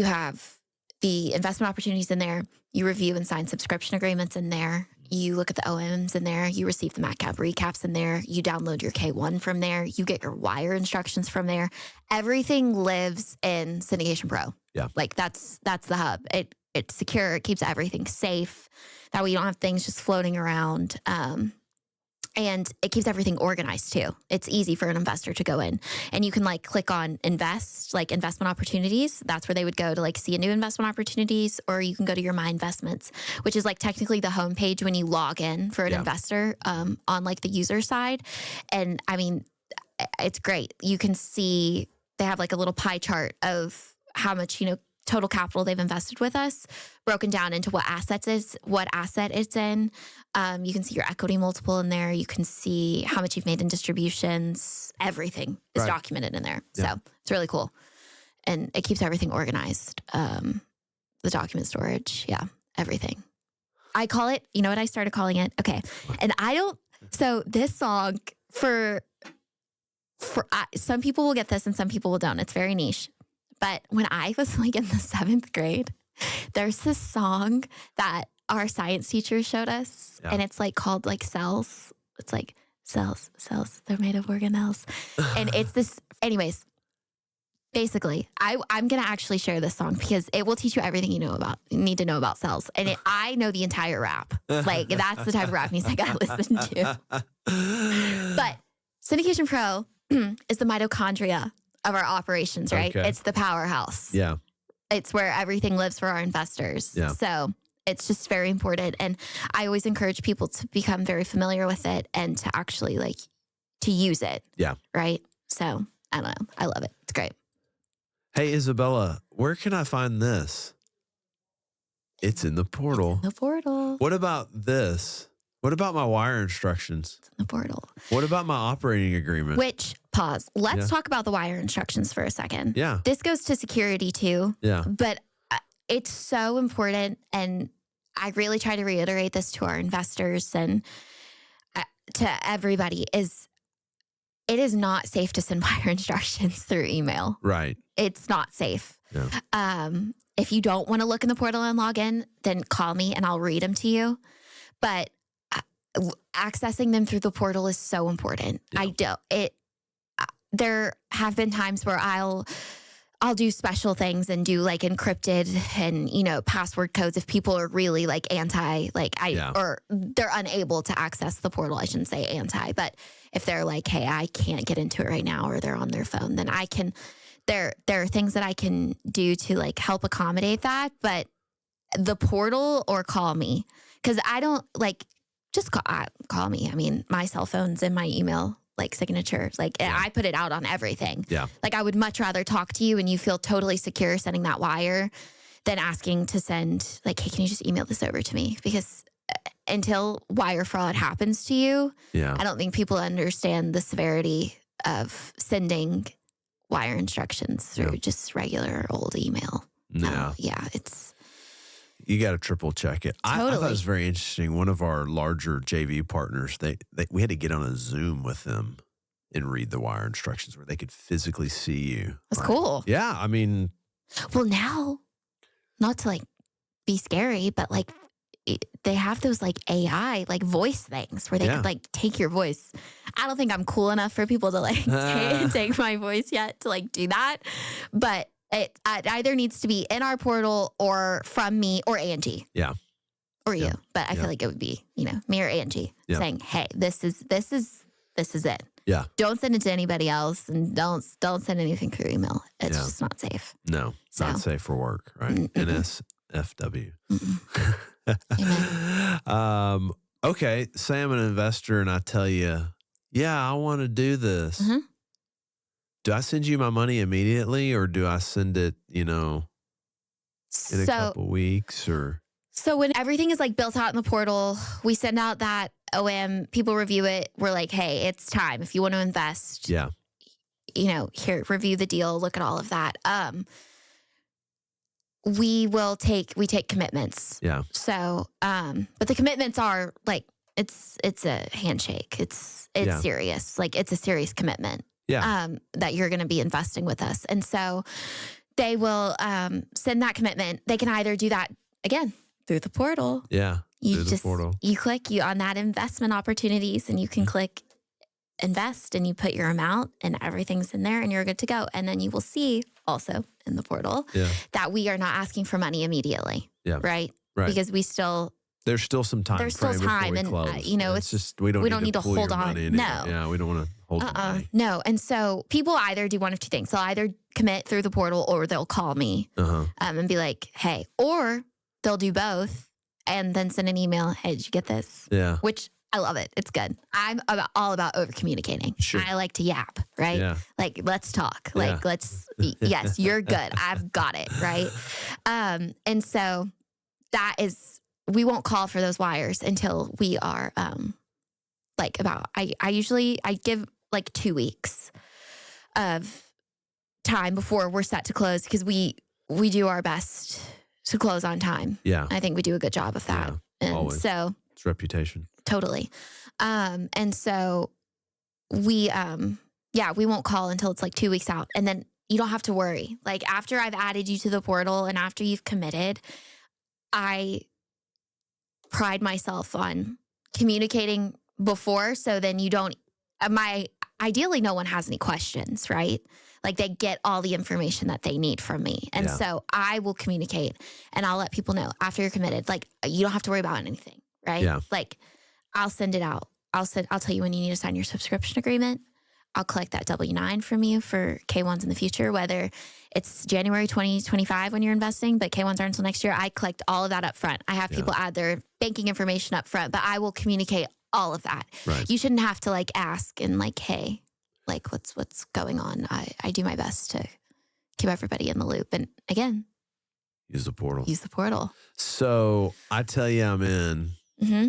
have the investment opportunities in there. You review and sign subscription agreements in there. You look at the OMs in there. You receive the MatCap recaps in there. You download your K1 from there. You get your wire instructions from there. Everything lives in Syndication Pro. Yeah. Like that's the hub. It's secure. It keeps everything safe. That way you don't have things just floating around. And it keeps everything organized too. It's easy for an investor to go in, and you can like click on invest, like investment opportunities. That's where they would go to like see a new investment opportunities, or you can go to your My Investments, which is like technically the homepage when you log in for an investor on like the user side. And I mean, it's great. You can see they have like a little pie chart of how much, total capital they've invested with us, broken down into what asset it's in. You can see your equity multiple in there. You can see how much you've made in distributions. Everything is documented in there. Yeah. So it's really cool. And it keeps everything organized. The document storage. Yeah. Everything. I call it, you know what I started calling it? Okay. And so this song for some people will get this and some people will don't. It's very niche. But when I was like in the 7th grade, there's this song that our science teacher showed us, and it's like called like cells. It's like cells, they're made of organelles. And it's this, anyways, basically, I'm going to actually share this song because it will teach you everything you need to know about cells. And I know the entire rap. Like that's the type of rap music I listen to. But Syndication Pro is the mitochondria of our operations, right? Okay. It's the powerhouse. Yeah. It's where everything lives for our investors. Yeah. So it's just very important. And I always encourage people to become very familiar with it and to actually to use it. Yeah. Right. So I don't know. I love it. It's great. Hey, Isabella, where can I find this? It's in the portal. It's in the portal. What about this? What about my wire instructions? It's in the portal. What about my operating agreement? Which, pause. Let's talk about the wire instructions for a second. Yeah. This goes to security too. Yeah. But it's so important. And I really try to reiterate this to our investors and to everybody is it is not safe to send wire instructions through email. Right. It's not safe. Yeah. If you don't want to look in the portal and log in, then call me and I'll read them to you. But accessing them through the portal is so important. Yeah. There have been times where I'll do special things and do like encrypted and, password codes if people are really like or they're unable to access the portal. I shouldn't say anti, but if they're like, hey, I can't get into it right now, or they're on their phone, then I can, there are things that I can do to like help accommodate that. But the portal or call me, because I don't just call me. I mean, my cell phone's in my email signature. I put it out on everything. Yeah. I would much rather talk to you and you feel totally secure sending that wire than asking to send hey, can you just email this over to me? Because until wire fraud happens to you, I don't think people understand the severity of sending wire instructions through just regular old email. Yeah. It's... You got to triple check it. Totally. I thought it was very interesting. One of our larger JV partners, we had to get on a Zoom with them and read the wire instructions where they could physically see you. That's cool. Yeah. I mean. Well, now, not to be scary, but they have those AI voice things where they could take your voice. I don't think I'm cool enough for people to take my voice yet to do that. But it either needs to be in our portal or from me or Angie. Yeah. Or you. But I feel like it would be, me or Angie saying, hey, this is it. Yeah. Don't send it to anybody else and don't send anything through email. It's just not safe. No, not safe for work, right? NSFW. Amen. Okay. Say I'm an investor and I tell you, I want to do this. Mm-hmm. Do I send you my money immediately or do I send it, in a couple weeks or? So when everything is built out in the portal, we send out that OM, people review it. We're like, hey, it's time. If you want to invest, here, review the deal, look at all of that. We take commitments. Yeah. So, but the commitments are it's a handshake. It's serious. It's a serious commitment. Yeah. That you're going to be investing with us. And so they will send that commitment. They can either do that again through the portal. Yeah. You click on that investment opportunities and you can click invest and you put your amount and everything's in there and you're good to go. And then you will see also in the portal that we are not asking for money immediately. Yeah. Right. Because there's still some time. There's still time. And, it's just, we don't need to hold on. No. Yeah. We don't want to hold the money. No. And so people either do one of two things. They'll either commit through the portal or they'll call me and be like, hey, or they'll do both and then send an email. Hey, did you get this? Yeah. Which I love it. It's good. All about over communicating. Sure. I like to yap, right? Yeah. Like, let's talk. Yeah. Like, yes, you're good. I've got it, right? And so we won't call for those wires until we are I give like 2 weeks of time before we're set to close because we do our best to close on time. Yeah. I think we do a good job of that. Yeah, And always. so It's reputation. totally. And so we won't call until it's like 2 weeks out. And then you don't have to worry. Like after I've added you to the portal and after you've committed, I pride myself on communicating before. So then you don't, ideally no one has any questions, right? Like they get all the information that they need from me. And so I will communicate and I'll let people know after you're committed, like you don't have to worry about anything, right? Yeah. Like I'll send it out. I'll tell you when you need to sign your subscription agreement. I'll collect that W-9 from you for K1s in the future, whether it's January 2025 when you're investing, but K1s aren't until next year. I collect all of that up front. I have people add their banking information up front, but I will communicate all of that. Right. You shouldn't have to like ask and like, hey, like what's going on? I do my best to keep everybody in the loop. And again, Use the portal. So I tell you I'm in. Mm-hmm.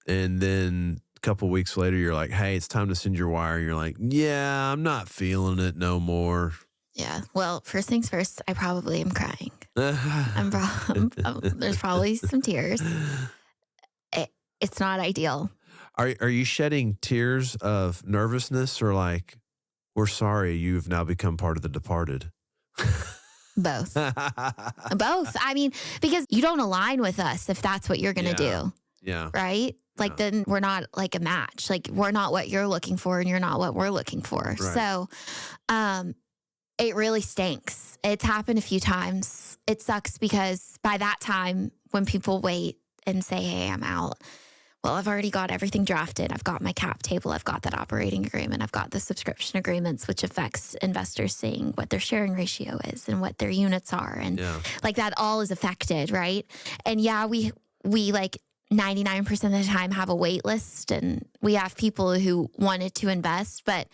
And then a couple weeks later, you're like, hey, it's time to send your wire. And you're like, yeah, I'm not feeling it no more. Yeah. Well, first things first, I probably am crying. Are There's probably some tears. It's not ideal. you shedding tears of nervousness or like, we're sorry, you've now become part of the departed? Both. Both. I mean, because you don't align with us if that's what you're going to do. Yeah. Right? Like then we're not like a match. Like we're not what you're looking for and you're not what we're looking for. Right. So it really stinks. It's happened a few times. It sucks because by that time when people wait and say, hey, I'm out, well, I've already got everything drafted. I've got my cap table. I've got that operating agreement. I've got the subscription agreements, which affects investors seeing what their sharing ratio is and what their units are. And like that all is affected, right? And yeah, we like 99% of the time have a wait list and we have people who wanted to invest, but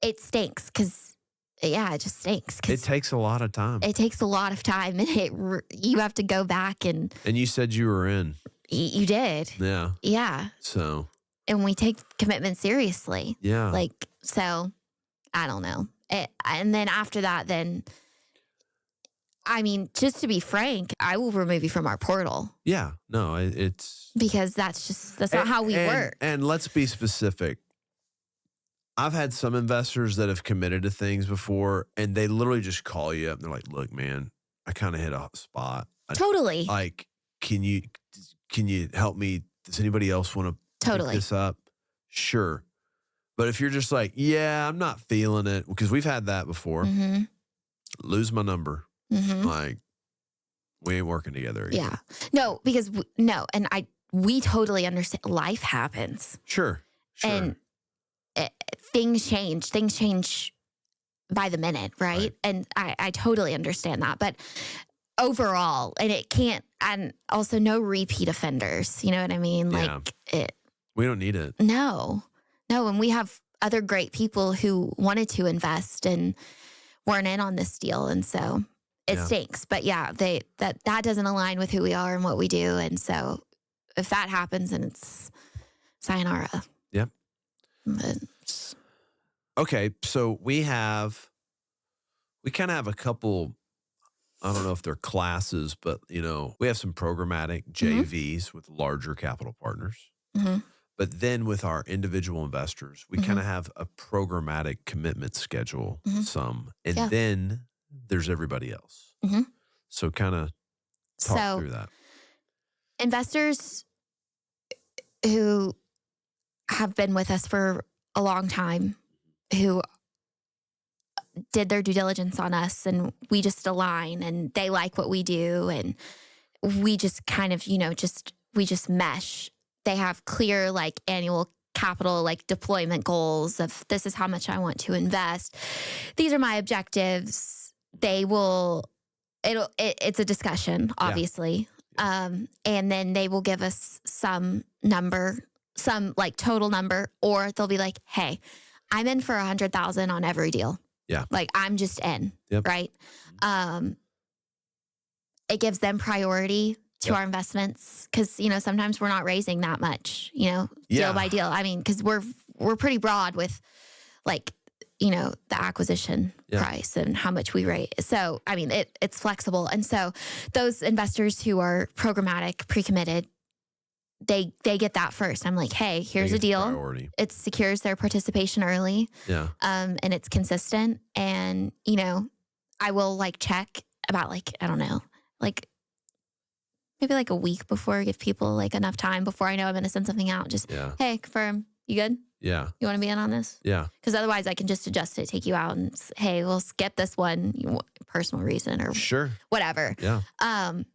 it stinks because it just stinks. It takes a lot of time. It takes a lot of time and you have to go back and you said you were in. You did. Yeah. Yeah. So. And we take commitment seriously. Yeah. Like, so I don't know. And then after that, I mean, just to be frank, I will remove you from our portal. Yeah. No, it's. Because that's not how we work. And let's be specific. I've had some investors that have committed to things before and they literally just call you up and they're like, look, man, I kind of hit a spot. Totally. Like, can you help me? Does anybody else want to pick this up? Sure. But if you're just like, yeah, I'm not feeling it, because we've had that before. Mm-hmm. Lose my number. Mm-hmm. Like, we ain't working together again. Yeah. No, because and we totally understand. Life happens. Sure. And things change by the minute, right? And I totally understand that. But overall, and it can't, and also no repeat offenders. You know what I mean? Yeah. Like we don't need it. No. And we have other great people who wanted to invest and weren't in on this deal. And so it stinks. But yeah, that doesn't align with who we are and what we do. And so if that happens, then it's sayonara. Yep. Okay. So we kind of have a couple, I don't know if they're classes, but we have some programmatic JVs with larger capital partners. Mm-hmm. But then with our individual investors, we kind of have a programmatic commitment schedule, some. And then there's everybody else. Mm-hmm. So kind of talk through that. Investors who have been with us for a long time, who did their due diligence on us and we just align and they like what we do and we just kind of, we just mesh. They have clear like annual capital like deployment goals of this is how much I want to invest. These are my objectives. It's a discussion, obviously. And then they will give us some number some like total number, or they'll be like, hey, I'm in for 100,000 on every deal. Yeah. Like I'm just in, Yep. right? It gives them priority to Yep. our investments because, you know, sometimes we're not raising that much, you know, Yeah. deal by deal. I mean, because we're pretty broad with like, you know, the acquisition price and how much we rate. So, I mean, it's flexible. And so those investors who are programmatic, pre-committed, they get that first. I'm like, hey, here's a deal. Priority. It secures their participation early. Yeah. And it's consistent. And, you know, I will like check about like, I don't know, like maybe like a week before, give people like enough time before I know I'm going to send something out. Just, hey, confirm. You good? Yeah. You want to be in on this? Yeah. Because otherwise I can just adjust it, take you out and hey, we'll skip this one, personal reason or whatever. Yeah. And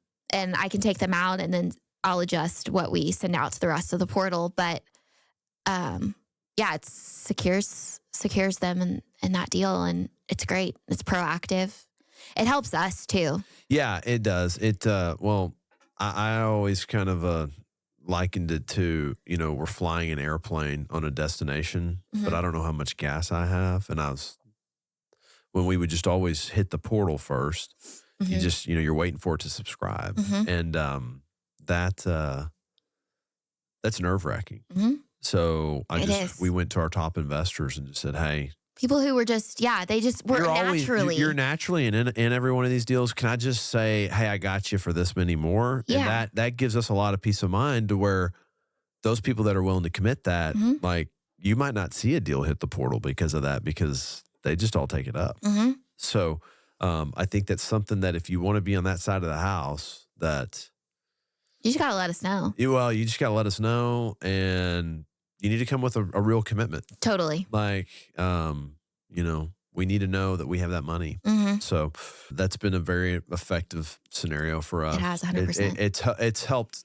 I can take them out and then I'll adjust what we send out to the rest of the portal. But yeah, it secures them in that deal. And it's great. It's proactive. It helps us too. Yeah, it does. Well, I always kind of likened it to, you know, we're flying an airplane on a destination, but I don't know how much gas I have. And when we would just always hit the portal first, you just, you know, you're waiting for it to subscribe. And that's nerve wracking. So we went to our top investors and just said, hey, people who were just, they just were naturally. You're naturally in every one of these deals. Can I just say, hey, I got you for this many more? Yeah. And that gives us a lot of peace of mind to where those people that are willing to commit that, like you might not see a deal hit the portal because of that, because they just all take it up. So I think that's something that if you want to be on that side of the house, that you just got to let us know. You just got to let us know, and you need to come with a real commitment. Totally. Like, you know, we need to know that we have that money. So that's been a very effective scenario for us. It has 100%. It's helped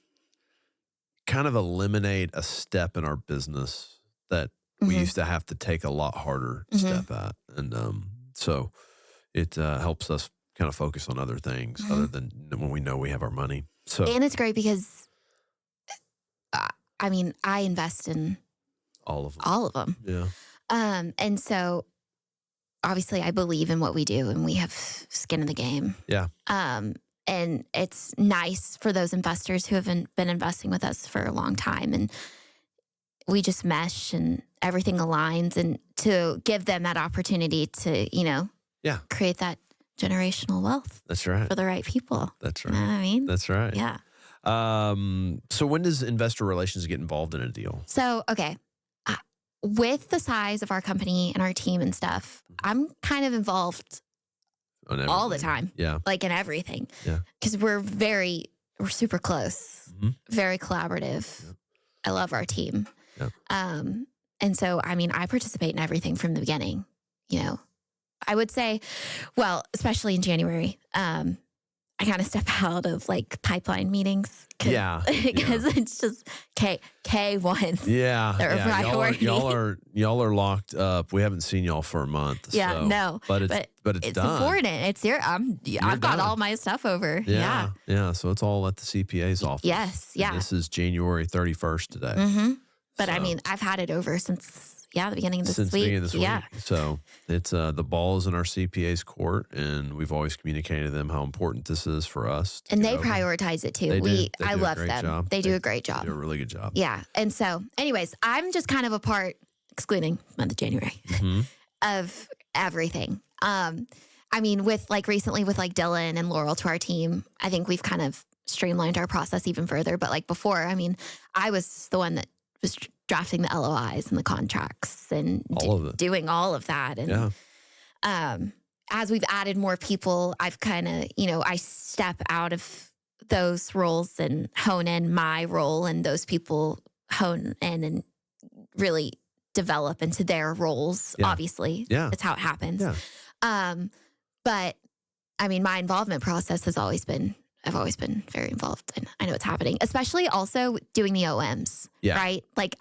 kind of eliminate a step in our business that we used to have to take a lot harder step at. And so it helps us kind of focus on other things other than when we know we have our money. So, and it's great because, I mean, I invest in all of them. All of them. Yeah. And so obviously I believe in what we do and we have skin in the game. Yeah. And it's nice for those investors who have been investing with us for a long time, and we just mesh and everything aligns, and to give them that opportunity to, you know, create that generational wealth. That's right. For the right people. That's right. You know what I mean? That's right. Yeah. So when does investor relations get involved in a deal? So, okay. With the size of our company and our team and stuff, I'm kind of involved all the time. Yeah. Like in everything. Yeah. Because we're super close, very collaborative. Yep. I love our team. Yep. And so, I mean, I participate in everything from the beginning, you know. I would say, well, especially in January, I kind of step out of like pipeline meetings. Because it's just K1s. Yeah. They're a priority. Y'all are locked up. We haven't seen y'all for a month. Yeah, so, no. But it's done. Important. It's I've got all my stuff over. Yeah. Yeah. So it's all at the CPA's office. Yes. Yeah. And this is January 31st today. But I mean, I've had it over since the beginning of this week. Since the beginning of this week. So it's the ball is in our CPA's court, and we've always communicated to them how important this is for us. And they prioritize it too. I love them. They do a great job. They do a really good job. Yeah. And so, anyways, I'm just kind of a part, excluding month of January, of everything. I mean, with like recently with like Dylan and Laurel to our team, I think we've kind of streamlined our process even further. But like before, I mean, I was the one that was drafting the LOIs and the contracts and doing all of that. And as we've added more people, I've kind of, you know, I step out of those roles and hone in my role, and those people hone in and really develop into their roles. Obviously, that's how it happens. But I mean, my involvement process I've always been very involved, and I know what's happening, especially also doing the OMs, right? Like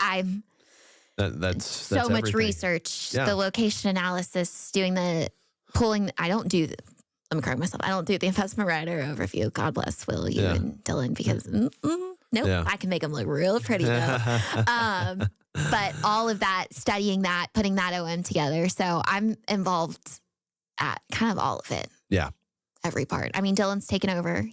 that's so much everything. Research, the location analysis, doing the pulling. Let me correct myself. I don't do the investment writer overview. God bless Will, you and Dylan, because Nope. Yeah. I can make them look real pretty though. But all of that, studying that, putting that OM together. So I'm involved at kind of all of it. Yeah. Every part. I mean, Dylan's taken over,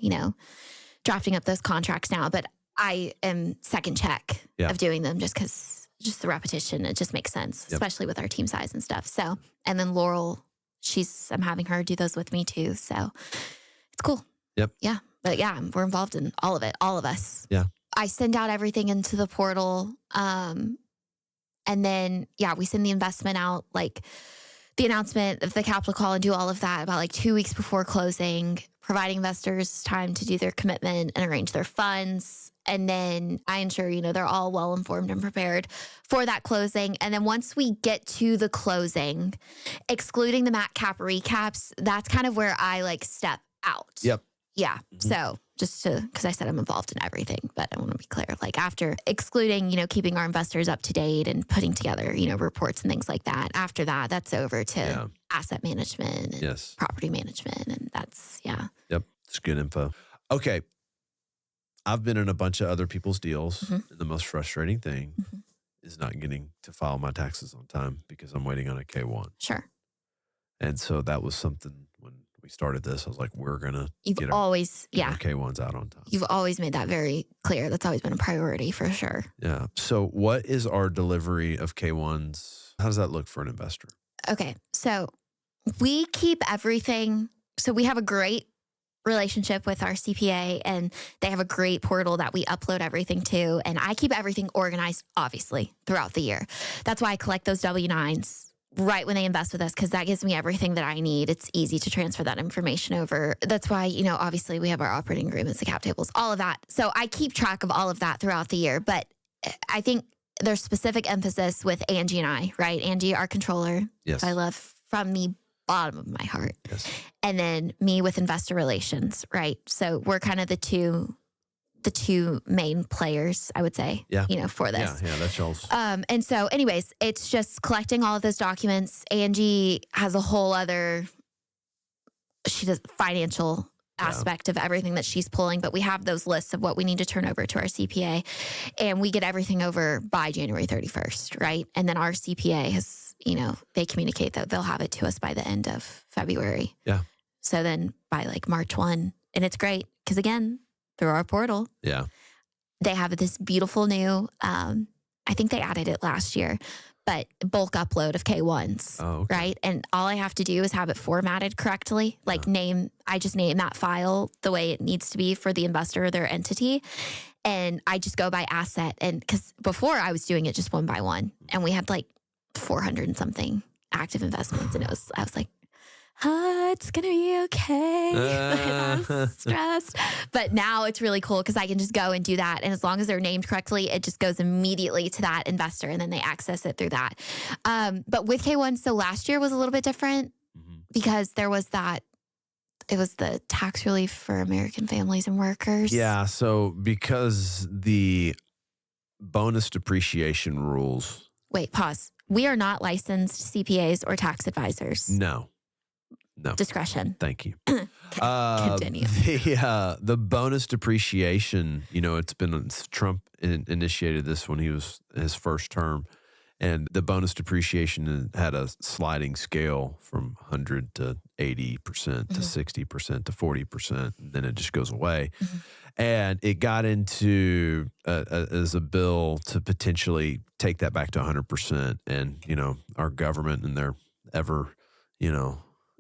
drafting up those contracts now, but I am second check of doing them just because just the repetition, it just makes sense, especially with our team size and stuff. So, and then Laurel, I'm having her do those with me too. So it's cool. Yep. Yeah. But yeah, we're involved in all of it, all of us. Yeah. I send out everything into the portal. And then, we send the investment out, like the announcement of the capital call, and do all of that about like 2 weeks before closing, providing investors time to do their commitment and arrange their funds. And then I ensure, they're all well informed and prepared for that closing. And then once we get to the closing, excluding the Mat Cap recaps, that's kind of where I like step out. Yep. Yeah. Mm-hmm. So just because I said I'm involved in everything, but I want to be clear, like after excluding, keeping our investors up to date and putting together, reports and things like that. After that, that's over to asset management and property management. And that's, Yep. It's good info. Okay. I've been in a bunch of other people's deals. Mm-hmm. And the most frustrating thing is not getting to file my taxes on time because I'm waiting on a K1. Sure. And so that was something when we started this, I was like, we're going to get our K1s out on time. You've always made that very clear. That's always been a priority for sure. Yeah. So what is our delivery of K1s? How does that look for an investor? Okay. So we keep everything. So we have a great relationship with our CPA, and they have a great portal that we upload everything to. And I keep everything organized, obviously, throughout the year. That's why I collect those W-9s right when they invest with us, because that gives me everything that I need. It's easy to transfer that information over. That's why, obviously we have our operating agreements, the cap tables, all of that. So I keep track of all of that throughout the year. But I think there's specific emphasis with Angie and I, right? Angie, our controller, I love from the bottom of my heart. Yes. And then me with investor relations, right? So we're kind of the two main players, I would say, for this. Yeah, that's y'all's. And so anyways, it's just collecting all of those documents. Angie has a whole other, she does financial aspect of everything that she's pulling, but we have those lists of what we need to turn over to our CPA, and we get everything over by January 31st, right? And then our CPA has, they communicate that they'll have it to us by the end of February. Yeah. So then by like March 1, and it's great because again, through our portal, they have this beautiful new, I think they added it last year, but bulk upload of K1s, right? And all I have to do is have it formatted correctly, like I just name that file the way it needs to be for the investor or their entity. And I just go by asset. And because before I was doing it just one by one, and we had like 400 and something active investments. And I was like, it's going to be okay. I was stressed. But now it's really cool because I can just go and do that. And as long as they're named correctly, it just goes immediately to that investor and then they access it through that. But with K1, so last year was a little bit different because there was it was the tax relief for American families and workers. Yeah. So because the bonus depreciation rules. Wait, pause. We are not licensed CPAs or tax advisors. No. Discretion. Thank you. Continue. The bonus depreciation, Trump initiated this when he was his first term, and the bonus depreciation had a sliding scale from 100 to 80% to 60% to 40%, and then it just goes away. And it got into as a bill to potentially take that back to 100%. And, our government and their ever,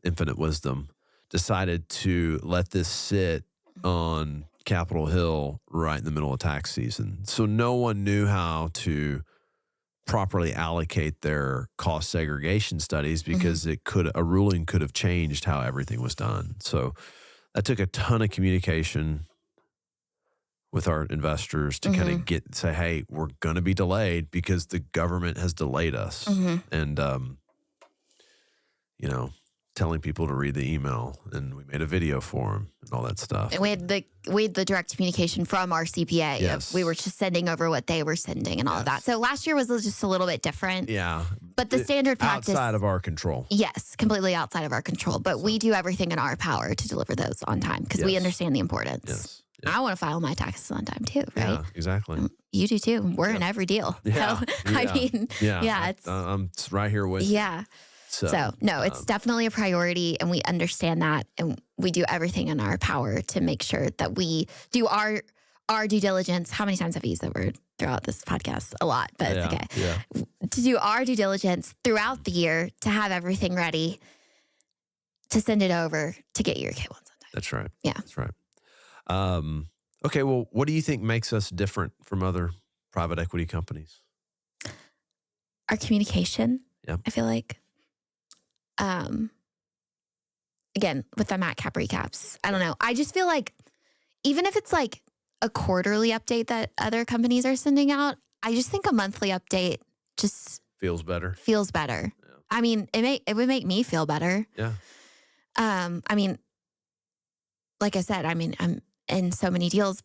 infinite wisdom decided to let this sit on Capitol Hill right in the middle of tax season. So no one knew how to properly allocate their cost segregation studies because a ruling could have changed how everything was done. So that took a ton of communication with our investors to kind of say, hey, we're going to be delayed because the government has delayed us. And, telling people to read the email, and we made a video for them and all that stuff. And we had the direct communication from our CPA. Yes. We were just sending over what they were sending and all of that. So last year was just a little bit different. Yeah. But the standard practice. Outside of our control. Yes, completely outside of our control. But we do everything in our power to deliver those on time because we understand the importance. Yes. Yeah. I want to file my taxes on time too, right? Yeah, exactly. You do too. We're in every deal. Yeah. So, I mean, yeah, it's, I'm right here with you. yeah. So, no, it's definitely a priority, and we understand that, and we do everything in our power to make sure that we do our due diligence. How many times have I used that word throughout this podcast? A lot, but it's okay. Yeah. To do our due diligence throughout the year to have everything ready to send it over to get your K1s on time. That's right. Yeah. That's right. Okay, well, what do you think makes us different from other private equity companies? Our communication, Yeah. I feel like. Again, with the Mat Cap recaps, I don't know. I just feel like even if it's like a quarterly update that other companies are sending out, I just think a monthly update just Feels better. feels better. Yeah. I mean, it would make me feel better. Yeah. I mean, like I said, I mean, I'm in so many deals,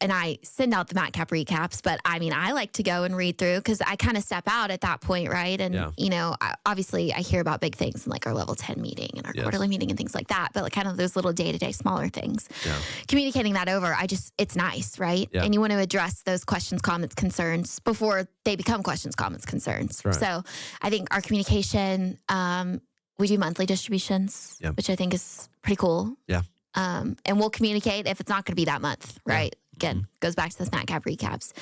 and I send out the Mat Cap recaps, but I mean, I like to go and read through because I kind of step out at that point, right? And, you know, obviously I hear about big things in like our level 10 meeting and our quarterly meeting and things like that, but like kind of those little day-to-day smaller things. Yeah. Communicating that over, it's nice, right? Yeah. And you want to address those questions, comments, concerns before they become questions, comments, concerns. Right. So I think our communication, we do monthly distributions, Yeah. which I think is pretty cool. Yeah. And we'll communicate if it's not going to be that month, right? Again, goes back to those Mat Cap recaps.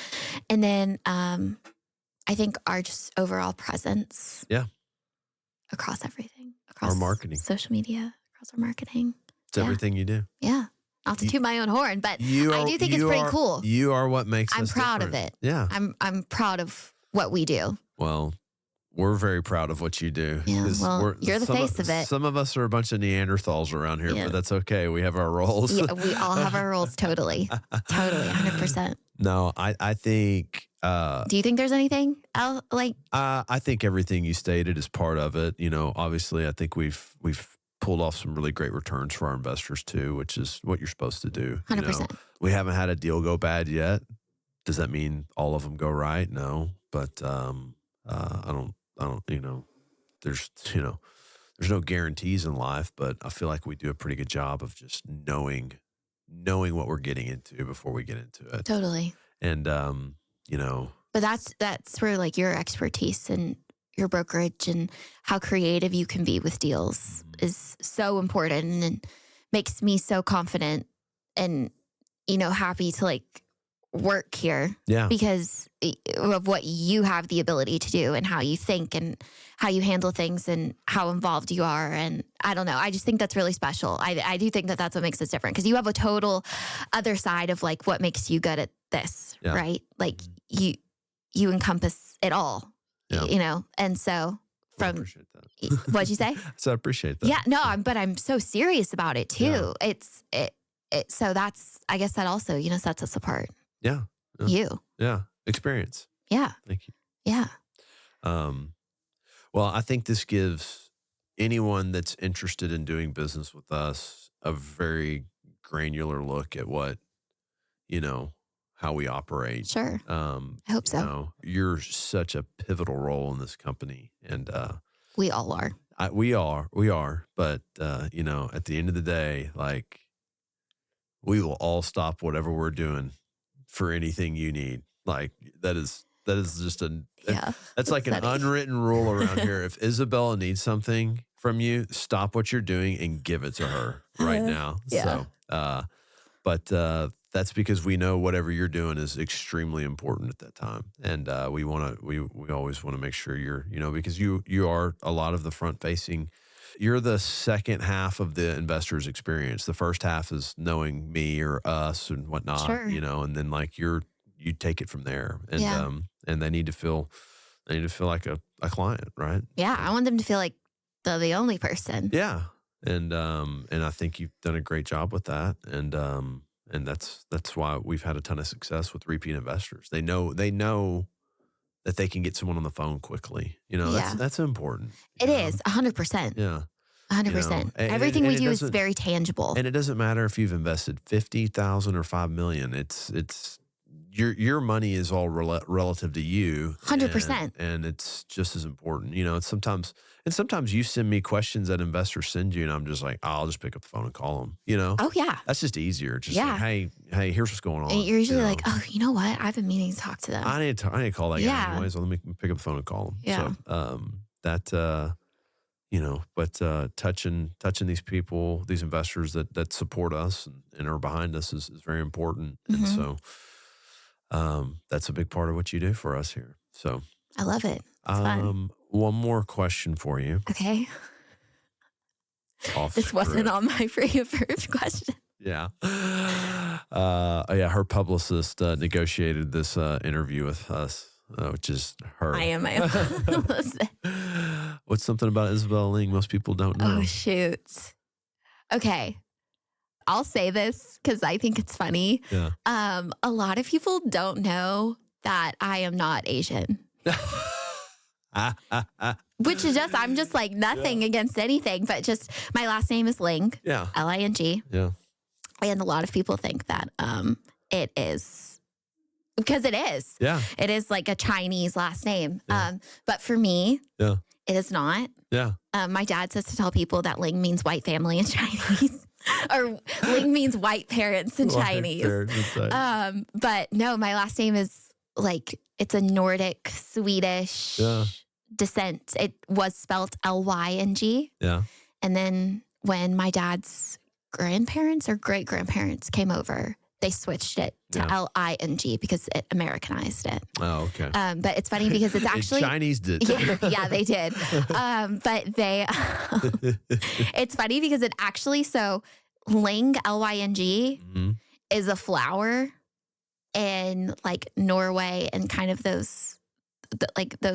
And then I think our just overall presence. Yeah. Across everything. Across our marketing. Social media, across our marketing. It's everything you do. Yeah. Not to toot my own horn, but I do think it's pretty cool. You are what makes us I'm proud different. of it. Yeah. I'm proud of what we do. Well, we're very proud of what you do. Yeah, well, you're the face of it. Some of us are a bunch of Neanderthals around here, but that's okay. We have our roles. Yeah, we all have our roles. Totally. Totally. 100%. No, I think. Do you think there's anything else? Like, I think everything you stated is part of it. You know, obviously, I think we've pulled off some really great returns for our investors too, which is what you're supposed to do. 100%. You know? We haven't had a deal go bad yet. Does that mean all of them go right? No, but I don't. You know, there's no guarantees in life, but I feel like we do a pretty good job of just knowing what we're getting into before we get into it. Totally. And you know, but that's where like your expertise and your brokerage and how creative you can be with deals is so important and makes me so confident and, you know, happy to like work here. Yeah. Because of what you have the ability to do and how you think and how you handle things and how involved you are. And I don't know, I just think that's really special. I do think that that's what makes us different because you have a total other side of like what makes you good at this, right? Like you encompass it all, you know? And so I appreciate that. What'd you say? So I appreciate that. Yeah, no, but I'm so serious about it too. Yeah. So that's, I guess that also, you know, sets us apart. Yeah. You. Yeah. Experience. Yeah. Thank you. Yeah. Well, I think this gives anyone that's interested in doing business with us a very granular look at what, you know, how we operate. Sure. I hope so. You know, you're such a pivotal role in this company. And we all are. We are. But, you know, at the end of the day, like, we will all stop whatever we're doing for anything you need. Like, that is just that's like an unwritten rule around here. If Isabella needs something from you, stop what you're doing and give it to her right now. Yeah. So, but that's because we know whatever you're doing is extremely important at that time. And we always want to make sure you're, you know, because you are a lot of the front facing. You're the second half of the investor's experience. The first half is knowing me or us and whatnot, Sure. you know, and then like you take it from there. And and they need to feel like a client, right? Yeah. I want them to feel like they're the only person. Yeah. And I think you've done a great job with that. And that's why we've had a ton of success with repeat investors. They know that they can get someone on the phone quickly. You know, that's important. It is 100%. Yeah. 100%. You know, Everything we do is very tangible. And it doesn't matter if you've invested $50,000 or $5 million. your money is all relative to you, 100%. and it's just as important. It's sometimes you send me questions that investors send you, and I'm just like, oh, I'll just pick up the phone and call them. Oh, yeah. That's just easier. Just Yeah. like, hey, here's what's going on. And you're usually like, oh, you know what? I've been meaning to talk to them. I need to call that guy anyway, so let me pick up the phone and call him. Yeah. So but touching these people, these investors that support us and are behind us is very important. Mm-hmm. And so that's a big part of what you do for us here. So I love it. It's fun. One more question for you. Okay. Off This wasn't script. on my pre-approved question. Yeah. Her publicist negotiated this interview with us, which is her. I am my publicist. What's something about Isabella Ling most people don't know? Oh, shoot. Okay. I'll say this because I think it's funny. Yeah. A lot of people don't know that I am not Asian. Which is I'm just like nothing against anything, but just my last name is Ling. Yeah. Ling. Yeah. And a lot of people think that it is, because it is. Yeah. It is like a Chinese last name. Yeah. But for me, Yeah. it is not. Yeah. My dad says to tell people that Ling means white family in Chinese. Or Ling means white parents in Chinese. But no, my last name is like, it's a Nordic, Swedish descent. It was spelled Lyng. Yeah. And then when my dad's grandparents or great grandparents came over, they switched it to Ling because it Americanized it. Oh, okay. But it's funny because it's actually Chinese did. Yeah, they did. But they, it's funny because it actually, so Ling, Lyng, is a flower in like Norway and kind of those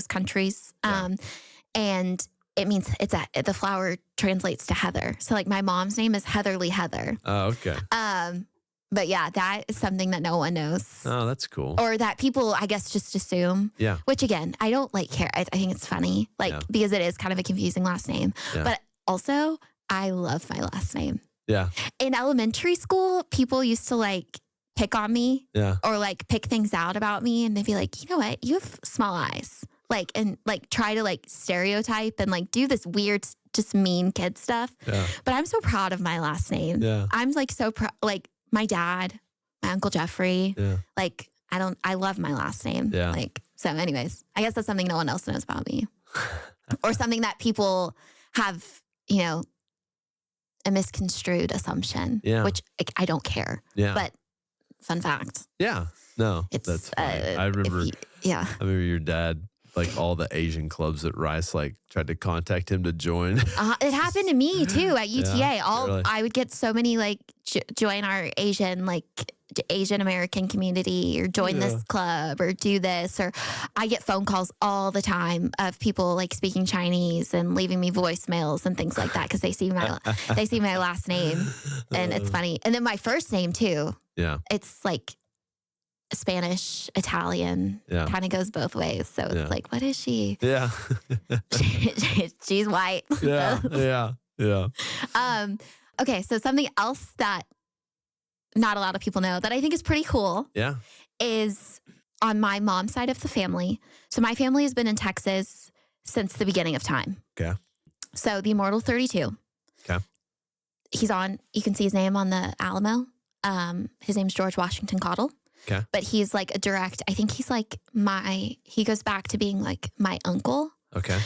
countries. And it means the flower translates to Heather. So like my mom's name is Heatherly Heather. Oh, okay. But yeah, that is something that no one knows. Oh, that's cool. Or that people, I guess, just assume. Yeah. Which again, I don't like care. I think it's funny, because it is kind of a confusing last name. Yeah. But also, I love my last name. Yeah. In elementary school, people used to like pick on me or like pick things out about me. And they'd be like, you know what? You have small eyes. And try to like stereotype and like do this weird, just mean kid stuff. Yeah. But I'm so proud of my last name. Yeah. I'm like so proud. Like my dad, my Uncle Jeffrey. Yeah. Like I love my last name. Yeah. So anyways, I guess that's something no one else knows about me. Or something that people have, a misconstrued assumption. Yeah. Which I don't care. Yeah. But fun fact. Yeah. No, It's that's fine. I remember your dad, like all the Asian clubs at Rice, like tried to contact him to join. It happened to me too at UTA. Really? I would get so many like join our Asian American community or join this club or do this, or I get phone calls all the time of people like speaking Chinese and leaving me voicemails and things like that because they see my last name, and it's funny. And then my first name too. Yeah. It's like Spanish, Italian, kind of goes both ways. So it's like, what is she? Yeah. She's white. Yeah. Okay, so something else that not a lot of people know that I think is pretty cool is on my mom's side of the family. So my family has been in Texas since the beginning of time. Okay. So the Immortal 32. Okay. You can see his name on the Alamo. His name's George Washington Cottle. Okay. But he's like I think he's like he goes back to being like my uncle. Okay.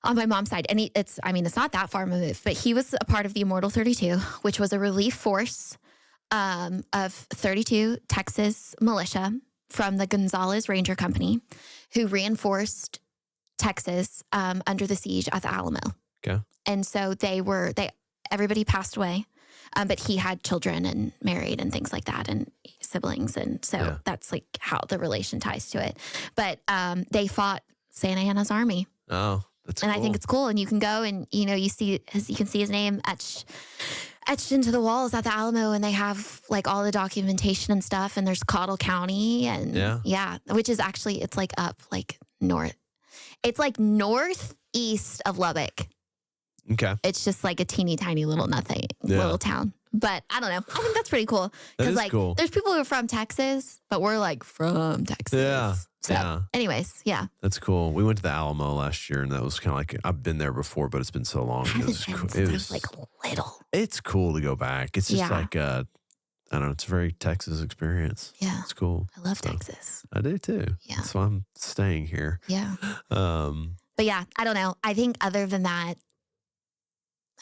On my mom's side. And it's not that far removed, but he was a part of the Immortal 32, which was a relief force of 32 Texas militia from the Gonzales Ranger Company who reinforced Texas under the siege at the Alamo. Okay. And so everybody passed away. But he had children and married and things like that and siblings. And so that's like how the relation ties to it. But they fought Santa Anna's army. Oh, that's cool. And I think it's cool. And you can go and, you can see his name etched into the walls at the Alamo, and they have like all the documentation and stuff. And there's Cottle County and which is actually, it's like up like north. It's like northeast of Lubbock. Okay. It's just like a teeny tiny little little town. But I don't know. I think that's pretty cool. That Because is like cool. there's people who are from Texas, but we're like from Texas. Yeah. So Yeah. anyways, yeah. That's cool. We went to the Alamo last year, and that was kind of like I've been there before, but it's been so long. I It haven't was been cool. since I was like little. It's cool to go back. It's just Yeah. like I don't know. It's a very Texas experience. Yeah. It's cool. I love So, Texas. I do too. Yeah. That's why I'm staying here. Yeah. Um, But yeah, I don't know. I think other than that,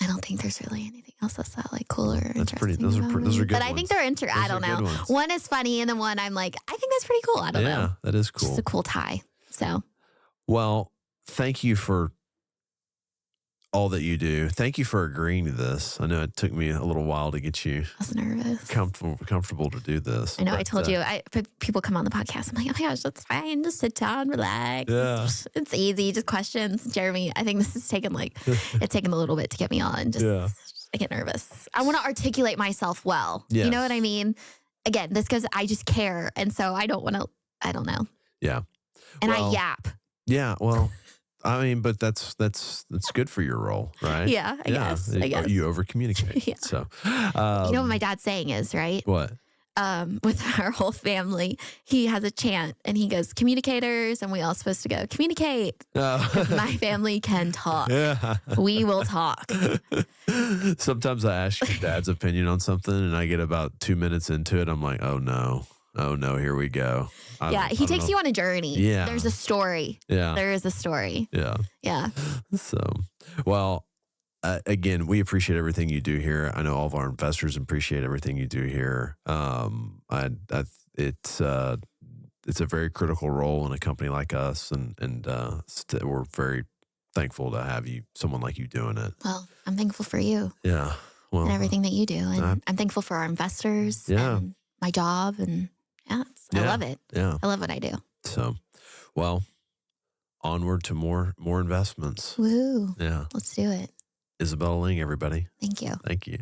I don't think there's really anything else that's that like cool or That's pretty. interesting. Those are about those it. are good. But I think they're I don't know. One is funny, and then one I'm like, I think that's pretty cool. I don't Yeah, know. that is It's just cool. a cool tie. So Well, thank you for all that you do. Thank you for agreeing to this. I know it took me a little while to get you I was nervous. comfortable to do this. I know. I but, told you. People come on the podcast. I'm like, oh my gosh, that's fine. Just sit down, relax. Yeah. It's easy. Just questions. Jeremy, I think this has taken it's taken a little bit to get me on. Just Yeah. I get nervous. I want to articulate myself well. You know Yes. what I mean? Again, this goes. I just care, and so I don't want to. I don't know. Yeah. And Well, I yap. Yeah. Well, I mean, but that's good for your role, right? Yeah, I guess. I guess. You over communicate. Yeah. So, You know what my dad's saying is, right? what? With our whole family, he has a chant and he goes, communicators, and we all supposed to go, communicate. My family can talk. Yeah. We will talk. Sometimes I ask your dad's opinion on something, and I get about 2 minutes into it. I'm like, oh no, here we go. Yeah, he takes you on a journey. Yeah. There's a story. Yeah. There is a story. Yeah. Yeah. So, well, again, we appreciate everything you do here. I know all of our investors appreciate everything you do here. It's a very critical role in a company like us, and we're very thankful to have someone like you doing it. Well, I'm thankful for you Yeah. Well, and everything that you do. And I'm thankful for our investors Yeah. and my job. And I love it. Yeah. I love what I do. So, well, onward to more investments. Woo. Yeah. Let's do it. Isabella Ling, everybody. Thank you. Thank you.